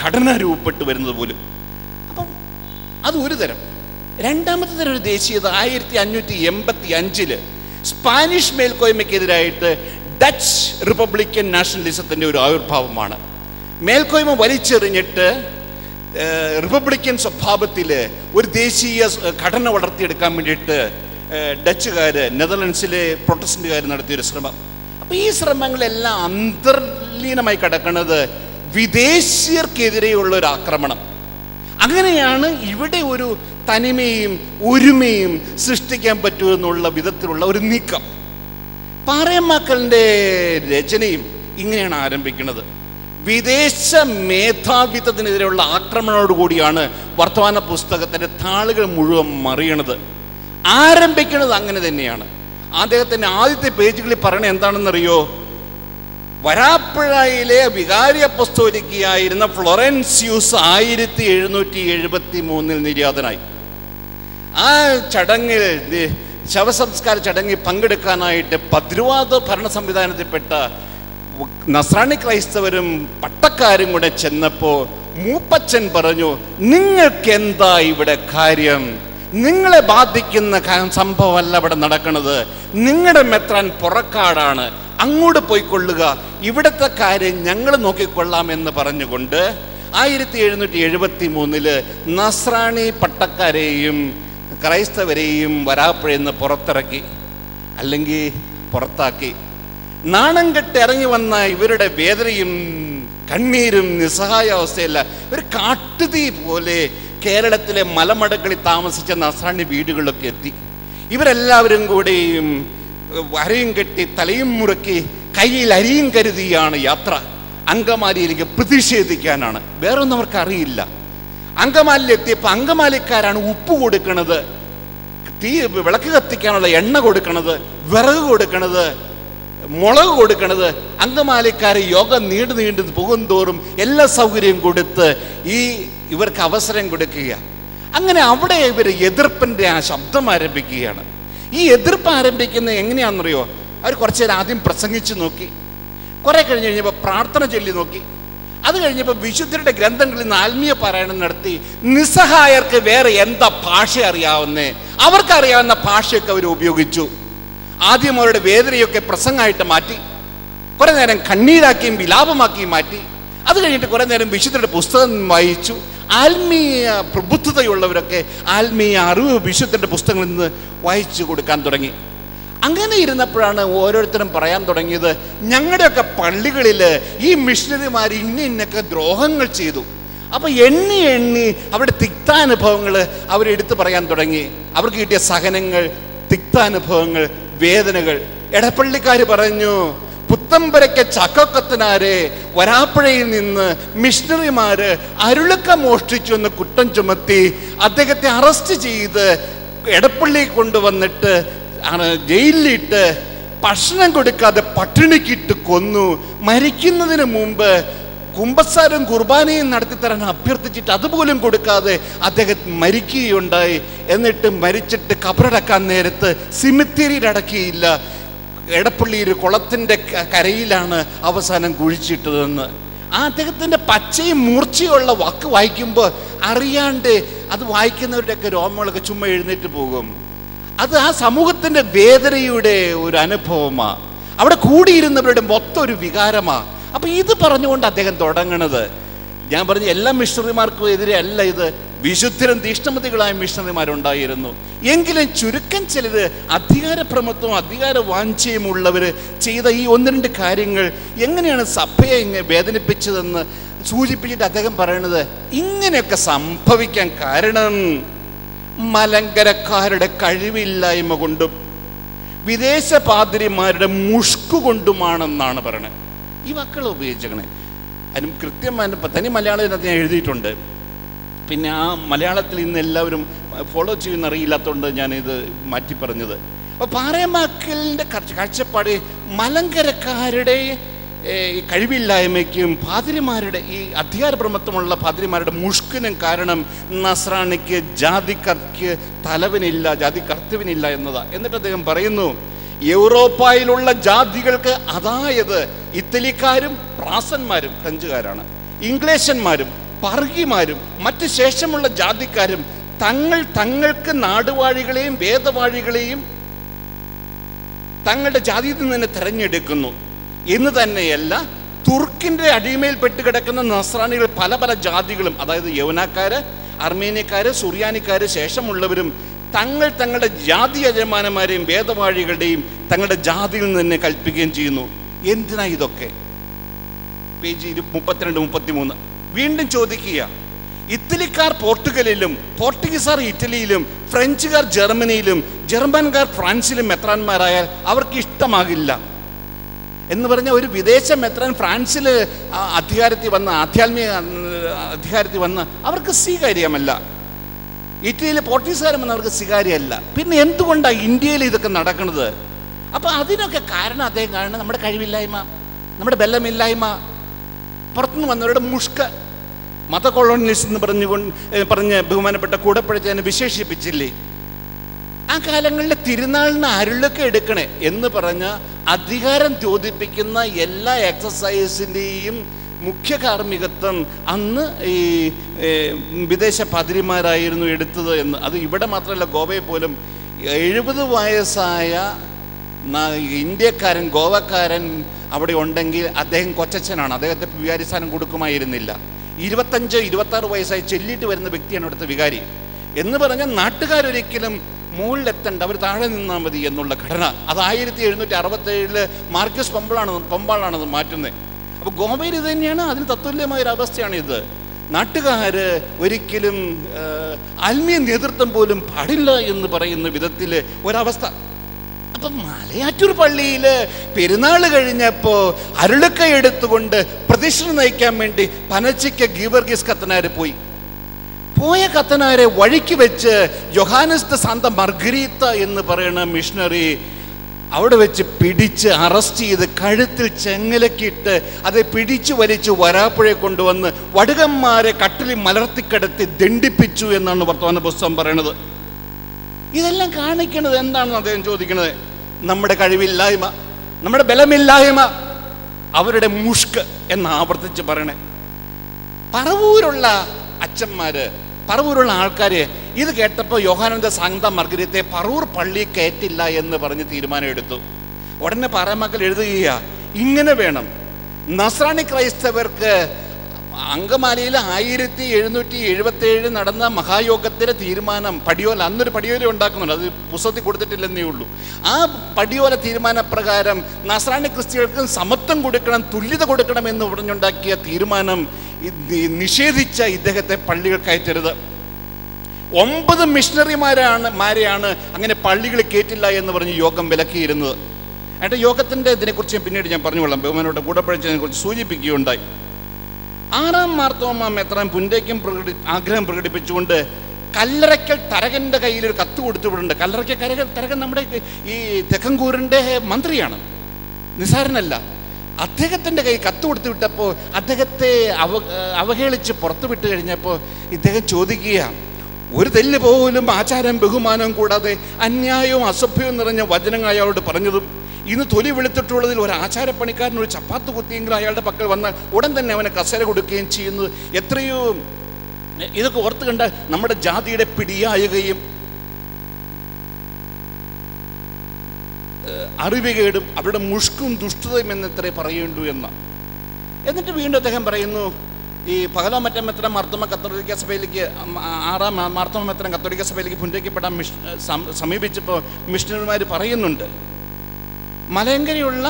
ഘടന രൂപപ്പെട്ടു വരുന്നത് പോലും. അപ്പം അത് ഒരു തരം. രണ്ടാമത്തെ തരം ഒരു ദേശീയത 1585 സ്പാനിഷ് മേൽക്കോയ്മയ്ക്കെതിരായിട്ട് ഡച്ച് റിപ്പബ്ലിക്കൻ നാഷണലിസത്തിൻ്റെ ഒരു ആവിർഭാവമാണ്. മേൽക്കോയ്മ വലിച്ചെറിഞ്ഞിട്ട് റിപ്പബ്ലിക്കൻ സ്വഭാവത്തിൽ ഒരു ദേശീയ ഘടന വളർത്തിയെടുക്കാൻ വേണ്ടിയിട്ട് ഡച്ചുകാർ, നെതർലൻഡ്സിലെ പ്രൊട്ടസ്റ്റന്റുകാർ നടത്തിയൊരു ശ്രമം. അപ്പോൾ ഈ ശ്രമങ്ങളെല്ലാം അന്തർലീനമായി കിടക്കുന്നത് വിദേശീയർക്കെതിരെയുള്ള ഒരു ആക്രമണം. അങ്ങനെയാണ് ഇവിടെ ഒരു തനിമയും ഒരുമയും സൃഷ്ടിക്കാൻ പറ്റുമെന്നുള്ള വിധത്തിലുള്ള ഒരു നീക്കം. പാറേമാക്കലിൻ്റെ രചനയും ഇങ്ങനെയാണ് ആരംഭിക്കുന്നത്. വിദേശ മേധാവിത്വത്തിനെതിരെയുള്ള ആക്രമണത്തോടുകൂടിയാണ് വർത്തമാന പുസ്തകത്തിൻ്റെ താളുകൾ മുഴുവൻ മറിയണത്. ആരംഭിക്കുന്നത് അങ്ങനെ തന്നെയാണ്. അദ്ദേഹത്തിൻ്റെ ആദ്യത്തെ പേജുകളിൽ പറയണത് എന്താണെന്നറിയോ? വരാപ്പുഴയിലെ വികാരി അപ്പസ്തോലിക്കയായിരുന്ന ഫ്ലോറൻസ്യൂസ് 1773 നിര്യാതനായി. ആ ചടങ്ങിൽ, ശവസംസ്കാര ചടങ്ങിൽ പങ്കെടുക്കാനായിട്ട് പദ്രുവാദ ഭരണ സംവിധാനത്തിൽപ്പെട്ട നസ്രാണി ക്രൈസ്തവരും പട്ടക്കാരും കൂടെ ചെന്നപ്പോൾ മൂപ്പച്ചൻ പറഞ്ഞു, നിങ്ങൾക്കെന്താ ഇവിടെ കാര്യം? നിങ്ങളെ ബാധിക്കുന്ന സംഭവമല്ല ഇവിടെ നടക്കുന്നത്. നിങ്ങളുടെ മെത്രാൻ പുറക്കാടാണ്, അങ്ങോട്ട് പോയിക്കൊള്ളുക, ഇവിടുത്തെ കാര്യം ഞങ്ങൾ നോക്കിക്കൊള്ളാം എന്ന് പറഞ്ഞുകൊണ്ട് 1773 നസ്രാണി പട്ടക്കാരെയും ക്രൈസ്തവരെയും വരാപ്പുഴയിൽ നിന്ന് പുറത്തിറക്കി, അല്ലെങ്കിൽ പുറത്താക്കി. നാണം കെട്ട് ഇറങ്ങി വന്ന ഇവരുടെ വേദനയും കണ്ണീരും നിസ്സഹായാവസ്ഥയല്ല, ഒരു കാട്ടുതീ പോലെ കേരളത്തിലെ മലമടകളിൽ താമസിച്ച നസ്രാണി വീടുകളിലൊക്കെ എത്തി. ഇവരെല്ലാവരും കൂടെയും അരയും കെട്ടി തലയും മുറുക്കി കയ്യിൽ അരിയും കരുതിയാണ് യാത്ര. അങ്കമാലിയിലേക്ക് പ്രതിഷേധിക്കാനാണ്. വേറൊന്നും അവർക്ക് അറിയില്ല. അങ്കമാലിയിലെത്തിയപ്പോൾ അങ്കമാലിക്കാരാണ് ഉപ്പ് കൊടുക്കണത്, വിളക്ക് കത്തിക്കാനുള്ള എണ്ണ കൊടുക്കണത്, വിറക് കൊടുക്കണത്, മുളക് കൊടുക്കണത്. അങ്കമാലിക്കാർ യോഗം നീണ്ടു പോകും തോറും എല്ലാ സൗകര്യവും കൊടുത്ത് ഇവർക്ക് അവസരം കൊടുക്കുക. അങ്ങനെ അവിടെ ഇവർ എതിർപ്പിൻ്റെ ആ ശബ്ദം ആരംഭിക്കുകയാണ്. ഈ എതിർപ്പ് ആരംഭിക്കുന്നത് എങ്ങനെയാണെന്നറിയോ? അവർ കുറച്ച് നേരം ആദ്യം പ്രസംഗിച്ച് നോക്കി, കുറെ കഴിഞ്ഞപ്പോൾ പ്രാർത്ഥന ചൊല്ലി നോക്കി, അത് കഴിഞ്ഞപ്പോൾ വിശുദ്ധരുടെ ഗ്രന്ഥങ്ങളിൽ നിന്ന് ആത്മീയ പാരായണം നടത്തി. നിസ്സഹായർക്ക് വേറെ എന്താ ഭാഷ അറിയാവുന്നേ? അവർക്കറിയാവുന്ന ഭാഷയൊക്കെ അവർ ഉപയോഗിച്ചു. ആദ്യം അവരുടെ വേദനയൊക്കെ പ്രസംഗമായിട്ട് മാറ്റി, കുറെ നേരം കണ്ണീരാക്കിയും വിലാപമാക്കിയും മാറ്റി. അത് കഴിഞ്ഞിട്ട് കുറെ നേരം വിശുദ്ധരുടെ പുസ്തകം വായിച്ചു. ആത്മീയ പ്രബുദ്ധതയുള്ളവരൊക്കെ ആത്മീയ അറിവ് വിശുദ്ധരുടെ പുസ്തകങ്ങളിൽ നിന്ന് വായിച്ചു കൊടുക്കാൻ തുടങ്ങി. അങ്ങനെ ഇരുന്നപ്പോഴാണ് ഓരോരുത്തരും പറയാൻ തുടങ്ങിയത്, ഞങ്ങളുടെയൊക്കെ പള്ളികളിൽ ഈ മിഷണറിമാർ ഇന്നൊക്കെ ദ്രോഹങ്ങൾ ചെയ്തു. അപ്പോൾ എണ്ണി അവരുടെ തിക്താനുഭവങ്ങൾ അവരെടുത്ത് പറയാൻ തുടങ്ങി. അവർക്ക് കിട്ടിയ സഹനങ്ങൾ, തിക്താനുഭവങ്ങൾ, വേദനകൾ. എടപ്പള്ളിക്കാർ പറഞ്ഞു, പുത്തമ്പരയ്ക്ക് ചക്കക്കത്തനാരെ വരാപ്പുഴയിൽ നിന്ന് മിഷണറിമാര് അരുളക്ക മോഷ്ടിച്ചു എന്ന് കുറ്റം ചുമത്തി അദ്ദേഹത്തെ അറസ്റ്റ് ചെയ്ത് എടപ്പള്ളിയിൽ കൊണ്ടുവന്നിട്ട് ജയിലിലിട്ട് ഭക്ഷണം കൊടുക്കാതെ പട്ടിണിക്കിട്ട് കൊന്നു. മരിക്കുന്നതിന് മുമ്പ് കുമ്പസാരം കുർബാനയും നടത്തിത്തരാൻ അഭ്യർത്ഥിച്ചിട്ട് അതുപോലും കൊടുക്കാതെ അദ്ദേഹം മരിക്കുകയുണ്ടായി. എന്നിട്ട് മരിച്ചിട്ട് കബറടക്കാൻ നേരത്ത് സിമിത്തേരിയിൽ അടക്കിയില്ല, എടപ്പള്ളി ഒരു കുളത്തിൻ്റെ കരയിലാണ് അവസാനം കുഴിച്ചിട്ടതെന്ന്. ആ അദ്ദേഹത്തിൻ്റെ പച്ചയും മൂർച്ചയുള്ള വാക്ക് വായിക്കുമ്പോൾ അറിയാണ്ട് അത് വായിക്കുന്നവരുടെയൊക്കെ രോമങ്ങളൊക്കെ ചുമ്മാ എഴുന്നേറ്റ് പോകും. അത് ആ സമൂഹത്തിൻ്റെ വേദനയുടെ ഒരു അനുഭവമാണ്, അവിടെ കൂടിയിരുന്നവരുടെ മൊത്തം ഒരു വികാരമാണ്. അപ്പം ഇത് പറഞ്ഞുകൊണ്ട് അദ്ദേഹം തുടങ്ങണത്, ഞാൻ പറഞ്ഞ എല്ലാ മിഷണറിമാർക്കും എതിരെ അല്ല ഇത്, വിശുദ്ധരും തീഷ്ണമതികളായ മിഷണറിമാരുണ്ടായിരുന്നു. എങ്കിലും ചുരുക്കം ചിലർ അധികാരപ്രമത്വവും അധികാര വാഞ്ചയും ഉള്ളവർ ചെയ്ത ഈ 1-2 കാര്യങ്ങൾ എങ്ങനെയാണ് സഭയെ ഇങ്ങനെ വേദനിപ്പിച്ചതെന്ന് സൂചിപ്പിച്ചിട്ട് അദ്ദേഹം പറയണത്, ഇങ്ങനെയൊക്കെ സംഭവിക്കാൻ കാരണം മലങ്കരക്കാരുടെ കഴിവില്ലായ്മ കൊണ്ടും വിദേശ പാതിരിമാരുടെ മുഷ്കുകൊണ്ടുമാണെന്നാണ് പറയണത്. ഈ വാക്കുകൾ ഉപയോഗിച്ചേക്കണേ. അതിനും കൃത്യമായ തനി മലയാളത്തിനകത്ത് ഞാൻ എഴുതിയിട്ടുണ്ട്. പിന്നെ ആ മലയാളത്തിൽ ഇന്ന് എല്ലാവരും ഫോളോ ചെയ്യുന്ന അറിയില്ലാത്തതുകൊണ്ട് ഞാനിത് മാറ്റി പറഞ്ഞത്. അപ്പോൾ പാറേമാക്കലിൻ്റെ കാഴ്ചപ്പാട് മലങ്കരക്കാരുടെ കഴിവില്ലായ്മയ്ക്കും പാതിരിമാരുടെ ഈ അധികാരപ്രമത്വമുള്ള പാതിരിമാരുടെ മുഷ്കിനും കാരണം നസ്രാണിക്ക് ജാതിക്കർക്ക് തലവനില്ല, ജാതി കർത്തവനില്ല എന്നതാണ്. എന്നിട്ട് അദ്ദേഹം പറയുന്നു, യൂറോപ്പായിലുള്ള ജാതികൾക്ക്, അതായത് ഇറ്റലിക്കാരും പ്രാസന്മാരും ഫ്രഞ്ചുകാരാണ്, ഇംഗ്ലീഷന്മാരും പറകിമാരും മറ്റ് ശേഷമുള്ള ജാതിക്കാരും തങ്ങൾക്ക് നാടുവാഴികളെയും വേദവാഴികളെയും തങ്ങളുടെ ജാതിയിൽ നിന്ന് തന്നെ തിരഞ്ഞെടുക്കുന്നു എന്ന് തന്നെയല്ല, തുർക്കിൻ്റെ അടിമയിൽ പെട്ടുകിടക്കുന്ന നസ്രാണികൾ പല പല ജാതികളും, അതായത് യൗനക്കാര്, അർമേനിയക്കാര്, സുറിയാനിക്കാര് ശേഷമുള്ളവരും തങ്ങളുടെ ജാതി യജമാനന്മാരെയും വേദവാഴികളുടെയും തങ്ങളുടെ ജാതിയിൽ നിന്ന് തന്നെ കൽപ്പിക്കുകയും ചെയ്യുന്നു. എന്തിനാ ഇതൊക്കെ? പേജ് 32-33 വീണ്ടും ചോദിക്കുക, ഇറ്റലിക്കാർ പോർട്ടുഗലിലും, പോർട്ടുഗീസാർ ഇറ്റലിയിലും, ഫ്രഞ്ചുകാർ ജർമ്മനിയിലും, ജർമ്മൻകാർ ഫ്രാൻസിലും മെത്രാന്മാരായാൽ അവർക്ക് ഇഷ്ടമാകില്ല എന്ന് പറഞ്ഞ ഒരു വിദേശ മെത്രാൻ ഫ്രാൻസിൽ അധികാരത്തിൽ വന്ന, ആധ്യാത്മിക അധികാരത്തിൽ വന്ന് അവർക്ക് സ്വീകാര്യമല്ല. ഇറ്റലിയിലെ പോർട്ടുഗീസുകാരും വന്നവർക്ക് സ്വീകാര്യമല്ല. പിന്നെ എന്തുകൊണ്ടാണ് ഇന്ത്യയിൽ ഇതൊക്കെ നടക്കുന്നത്? അപ്പോൾ അതിനൊക്കെ കാരണം അദ്ദേഹം കാണുന്നത് നമ്മുടെ കഴിവില്ലായ്മ, നമ്മുടെ ബലമില്ലായ്മ, പുറത്തുനിന്ന് വന്നവരുടെ മുഷ്ക്. മത കൊളോണിയലിസ്റ്റ് എന്ന് പറഞ്ഞ് ബഹുമാനപ്പെട്ട കൂടപ്പഴച്ചതിനെ വിശേഷിപ്പിച്ചില്ലേ? ആ കാലങ്ങളിൽ തിരുനാളിന് അരുളൊക്കെ എടുക്കണേ എന്ന് പറഞ്ഞ് അധികാരം ചോദിപ്പിക്കുന്ന എല്ലാ എക്സസൈസിൻ്റെയും മുഖ്യ കാർമ്മികത്വം അന്ന് ഈ വിദേശ പാതിരിമാരായിരുന്നു എടുത്തത് എന്ന്. അത് ഇവിടെ മാത്രമല്ല, ഗോവയെ പോലും 70 വയസ്സായ ഇന്ത്യക്കാരൻ, ഗോവക്കാരൻ അവിടെ ഉണ്ടെങ്കിൽ അദ്ദേഹം കൊച്ചച്ഛനാണ്, അദ്ദേഹത്തെ വികാരി സ്ഥാനം കൊടുക്കുമായിരുന്നില്ല. 25-26 വയസ്സായി ചെല്ലിയിട്ട് വരുന്ന വ്യക്തിയാണ് ഇവിടുത്തെ വികാരി എന്ന് പറഞ്ഞാൽ നാട്ടുകാരൊരിക്കലും മുകളിലെത്തേണ്ട, അവർ താഴെ നിന്നാൽ മതി എന്നുള്ള ഘടന. അത് 1767 മാർക്കസ് പമ്പാളാണത് മാറ്റുന്നത്. അപ്പോൾ ഗോവയിൽ ഇത് തന്നെയാണ്, അതിന് തത്തുല്യമായൊരവസ്ഥയാണിത്. നാട്ടുകാർ ഒരിക്കലും ആത്മീയ നേതൃത്വം പോലും പാടില്ല എന്ന് പറയുന്ന വിധത്തിൽ ഒരവസ്ഥ. അപ്പം മലയാറ്റൂർ പള്ളിയിൽ പെരുന്നാൾ കഴിഞ്ഞപ്പോൾ അരുളക്കൈ എടുത്തുകൊണ്ട് പ്രദക്ഷിണം നയിക്കാൻ വേണ്ടി പനച്ചിക്ക് ഗീവർഗീസ് കത്തനാർ പോയ കത്തനാരെ വഴിക്ക് വെച്ച് യോഹാനസ് ദ സാന്ത മർഗരീത്ത എന്ന് പറയുന്ന മിഷണറി അവിടെ വെച്ച് പിടിച്ച് അറസ്റ്റ് ചെയ്ത് കഴുത്തിൽ ചെങ്ങലക്കിട്ട് അത് പിടിച്ചു വലിച്ച് വരാപ്പുഴയെ കൊണ്ടുവന്ന് വടുകന്മാരെ കട്ടിലിൽ മലർത്തിക്കിടത്തി ദണ്ഡിപ്പിച്ചു എന്നാണ് വർത്തമാന പുസ്തകം പറയണത്. ഇതെല്ലാം കാണിക്കണത് എന്താണെന്ന് അദ്ദേഹം ചോദിക്കുന്നത്, നമ്മുടെ കഴിവില്ലായ്മ, നമ്മുടെ ബലമില്ലായ്മ, അവരുടെ മുഷ്ക് എന്ന് ആവർത്തിച്ച് പറയണേ. പറവൂരുള്ള അച്ഛന്മാര്, പറവൂരുള്ള ആൾക്കാർ ഇത് കേട്ടപ്പോൾ യോഹാനന്ദ സാന്ത മർഗരീത്തെ പറവൂർ പള്ളി കയറ്റില്ല എന്ന് പറഞ്ഞ് തീരുമാനം എടുത്തു. ഉടനെ പാറമക്കൾ എഴുതുക, ഇങ്ങനെ വേണം. നസ്രാണി ക്രൈസ്തവർക്ക് അങ്കമാലിയിൽ 1777 നടന്ന മഹായോഗത്തിലെ തീരുമാനം, പടിയോല, അന്നൊരു പടിയോല ഉണ്ടാക്കുന്നുണ്ട്, അത് പുസ്തകത്തിൽ കൊടുത്തിട്ടില്ലെന്നേ ഉള്ളൂ. ആ പടിയോല തീരുമാനപ്രകാരം നസ്രാണി ക്രിസ്ത്യകൾക്കും സമത്വം കൊടുക്കണം, തുല്യത കൊടുക്കണം എന്ന് പറഞ്ഞുണ്ടാക്കിയ തീരുമാനം നിഷേധിച്ച ഇദ്ദേഹത്തെ പള്ളികൾ കയറ്റരുത്. 9 മിഷണറിമാരെയാണ് അങ്ങനെ പള്ളികൾ കയറ്റില്ല എന്ന് പറഞ്ഞ് യോഗം വിലക്കിയിരുന്നത്. എന്നിട്ട് യോഗത്തിൻ്റെ ഇതിനെക്കുറിച്ച് പിന്നീട് ഞാൻ പറഞ്ഞുകൊള്ളാം, ബഹുമാനോട് കൂടപ്പഴച്ചതിനെ കുറിച്ച് സൂചിപ്പിക്കുകയുണ്ടായി. 6-ാം മാർത്തോമാ മെത്രാൻ പുൻഡയ്ക്കും ആഗ്രഹം പ്രകടിപ്പിച്ചുകൊണ്ട് കല്ലറയ്ക്കൽ തരകൻ്റെ കയ്യിലൊരു കത്ത് കൊടുത്തുവിടുന്നുണ്ട്. കല്ലറയ്ക്കൽ തരകൻ നമ്മുടെ ഈ തെക്കൻകൂറിൻ്റെ മന്ത്രിയാണ്, നിസാരനല്ല. അദ്ദേഹത്തിൻ്റെ കൈ കത്ത് കൊടുത്തു വിട്ടപ്പോൾ അദ്ദേഹത്തെ അവഹേളിച്ച് പുറത്തു വിട്ട് കഴിഞ്ഞപ്പോൾ ഇദ്ദേഹം ചോദിക്കുക, ഒരു തെല്ല് പോലും ആചാരം ബഹുമാനവും കൂടാതെ അന്യായവും അസഭ്യവും നിറഞ്ഞ വചനങ്ങൾ അയാളോട് പറഞ്ഞതും, ഇന്ന് തൊലി വെളുത്തിട്ടുള്ളതിൽ ഒരു ആചാരപ്പണിക്കാരൻ ഒരു ചപ്പാത്ത് കുത്തിയെങ്കിലും അയാളുടെ പക്കൽ വന്നാൽ ഉടൻ തന്നെ അവനെ കസേര കൊടുക്കുകയും ചെയ്യുന്നത് എത്രയോ, ഇതൊക്കെ ഓർത്ത് കണ്ട നമ്മുടെ ജാതിയുടെ പിടിയായുകയും അറിവുകേടും അവരുടെ മുഷ്കും ദുഷ്ടതയും എന്നിത്രേ പറയേണ്ടു എന്ന്. എന്നിട്ട് വീണ്ടും അദ്ദേഹം പറയുന്നു, ഈ പകലാമറ്റം മെത്രാൻ മാർത്തോമ കത്തോലിക്ക സഭയിലേക്ക് 6-ാം മാർത്തോമ മെത്രാൻ കത്തോലിക്ക സഭയിലേക്ക് പുനരേക്കപ്പെടാൻ സമീപിച്ചപ്പോൾ മിഷണറിമാർ പറയുന്നുണ്ട്, മലങ്കരയുള്ള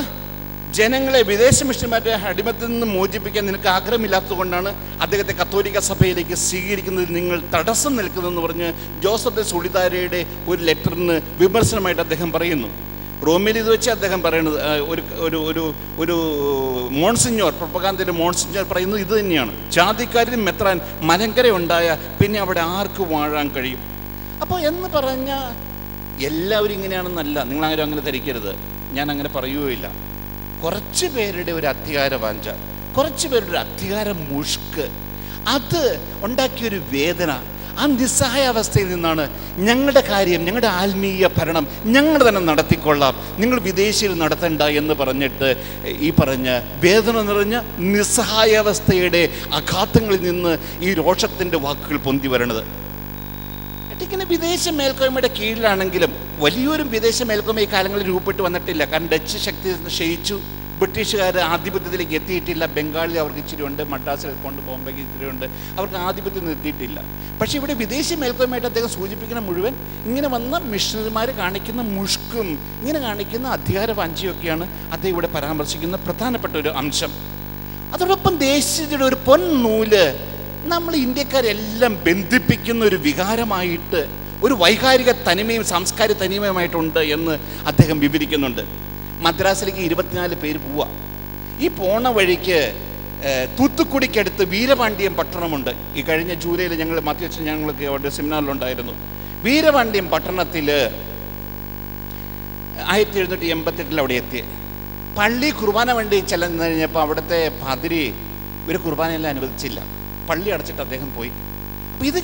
ജനങ്ങളെ വിദേശ മിഷണറിമാരുടെ അടിമത്തിൽ നിന്ന് മോചിപ്പിക്കാൻ നിനക്ക് ആഗ്രഹമില്ലാത്തത് കൊണ്ടാണ് അദ്ദേഹത്തെ കത്തോലിക്ക സഭയിലേക്ക് സ്വീകരിക്കുന്നതിൽ നിങ്ങൾ തടസ്സം നിൽക്കുന്നതെന്ന് പറഞ്ഞ് ജോസഫ് ദെ സുളിദാരയുടെ ഒരു ലെറ്ററിന് വിമർശനമായിട്ട് അദ്ദേഹം പറയുന്നു. റോമിൽ ഇത് വെച്ച് അദ്ദേഹം പറയുന്നത് ഒരു മോൺസിഞ്ഞോർ, പ്രൊപ്പഗാന്ദയുടെ മോൺസിഞ്ഞോർ പറയുന്നത് ഇത് തന്നെയാണ്, ജാതിക്കാരിൽ മെത്രാൻ മലങ്കര ഉണ്ടായ പിന്നെ അവിടെ ആർക്ക് വാഴാൻ കഴിയും. അപ്പോൾ എന്ന് പറഞ്ഞാൽ എല്ലാവരും ഇങ്ങനെയാണെന്നല്ല, നിങ്ങളാരും അങ്ങനെ ധരിക്കരുത്, ഞാൻ അങ്ങനെ പറയുകയില്ല. കുറച്ച് പേരുടെ ഒരു അധികാര വാഞ്ച, കുറച്ച് പേരുടെ ഒരു അധികാര മുഷ്ക്, അത് ഉണ്ടാക്കിയൊരു വേദന, ആ നിസ്സഹായാവസ്ഥയിൽ നിന്നാണ് ഞങ്ങളുടെ കാര്യം, ഞങ്ങളുടെ ആത്മീയ ഭരണം ഞങ്ങൾ തന്നെ നടത്തിക്കൊള്ളാം, നിങ്ങൾ വിദേശിയിൽ നടത്തണ്ട എന്ന് പറഞ്ഞിട്ട് ഈ പറഞ്ഞ വേദന നിറഞ്ഞ നിസ്സഹായാവസ്ഥയുടെ അഘാതങ്ങളിൽ നിന്ന് ഈ രോഷത്തിൻ്റെ വാക്കുകൾ പൊന്തി വരണത്. ഇങ്ങനെ വിദേശ മേൽക്കോയ്മയുടെ കീഴിലാണെങ്കിലും വലിയൊരു വിദേശ മേൽക്കോയ്മ ഈ കാലങ്ങളിൽ രൂപപ്പെട്ട് വന്നിട്ടില്ല. കാരണം ഡച്ച് ശക്തി ക്ഷയിച്ചു, ബ്രിട്ടീഷുകാർ ആധിപത്യത്തിലേക്ക് എത്തിയിട്ടില്ല. ബംഗാളിൽ അവർക്ക് ഇച്ചിരി ഉണ്ട്, മദ്രാസിൽ എൽപ്പുണ്ട്, ബോംബെക്ക് ഇച്ചിരി ഉണ്ട്, അവർക്ക് ആധിപത്യം എത്തിയിട്ടില്ല. പക്ഷേ ഇവിടെ വിദേശ മേൽക്കോയ്മയായിട്ട് അദ്ദേഹം സൂചിപ്പിക്കുന്ന മുഴുവൻ ഇങ്ങനെ വന്ന മിഷണറിമാർ കാണിക്കുന്ന മുഷ്കും ഇങ്ങനെ കാണിക്കുന്ന അധികാര വാഞ്ചയൊക്കെയാണ് അദ്ദേഹം ഇവിടെ പരാമർശിക്കുന്ന പ്രധാനപ്പെട്ട ഒരു അംശം. അതോടൊപ്പം ദേശീയതയുടെ ഒരു പൊന്നൂല് നമ്മൾ ഇന്ത്യക്കാരെല്ലാം ബന്ധിപ്പിക്കുന്ന ഒരു വികാരമായിട്ട്, ഒരു വൈകാരിക തനിമയും സാംസ്കാരിക തനിമയുമായിട്ടുണ്ട് എന്ന് അദ്ദേഹം വിവരിക്കുന്നുണ്ട്. മദ്രാസിലേക്ക് 24 പേര് പോവുക. ഈ പോണ വഴിക്ക് തൂത്തുക്കുടിക്കടുത്ത് വീരപാണ്ഡ്യം പട്ടണമുണ്ട്. ഈ കഴിഞ്ഞ ജൂലൈയിൽ ഞങ്ങൾ മാത്യു ഞങ്ങൾക്ക് അവിടെ സെമിനാറിലുണ്ടായിരുന്നു. വീരപാണ്ഡ്യം പട്ടണത്തിൽ 1788 അവിടെ എത്തി. പള്ളി കുർബാന വേണ്ടി ചെല്ലുന്ന കഴിഞ്ഞപ്പോൾ അവിടുത്തെ പാതിരി ഒരു കുർബാനയെല്ലാം അനുവദിച്ചില്ല, പള്ളി അടച്ചിട്ട് അദ്ദേഹം പോയി. അപ്പോൾ ഇത്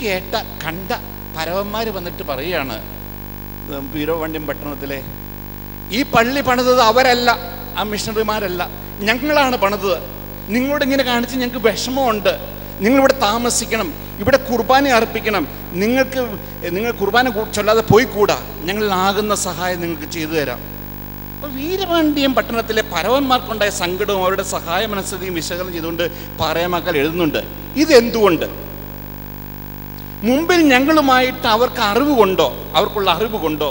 കണ്ട പരവന്മാർ വന്നിട്ട് പറയുകയാണ്, വീരപാണ്ഡ്യം പട്ടണത്തിലെ ഈ പള്ളി പണിതത് അവരല്ല, ആ മിഷണറിമാരല്ല, ഞങ്ങളാണ് പണിതത്. നിങ്ങളോടിങ്ങനെ കാണിച്ച് ഞങ്ങൾക്ക് വിഷമമുണ്ട്, നിങ്ങളിവിടെ താമസിക്കണം, ഇവിടെ കുർബാന അർപ്പിക്കണം, നിങ്ങൾ കുർബാന ചൊല്ലാതെ പോയിക്കൂടാ, ഞങ്ങളിലാകുന്ന സഹായം നിങ്ങൾക്ക് ചെയ്തു തരാം. അപ്പോൾ വീരപാണ്ഡ്യം പട്ടണത്തിലെ പരവന്മാർക്കുണ്ടായ സങ്കടവും അവരുടെ സഹായ മനസ്ഥിതിയും വിശകലനം ചെയ്തുകൊണ്ട് പാറേമാക്കൽ എഴുതുന്നുണ്ട്. ഇതെന്തുകൊണ്ട്? മുമ്പിൽ ഞങ്ങളുമായിട്ട് അവർക്ക് അവർക്കുള്ള അറിവ് കൊണ്ടോ,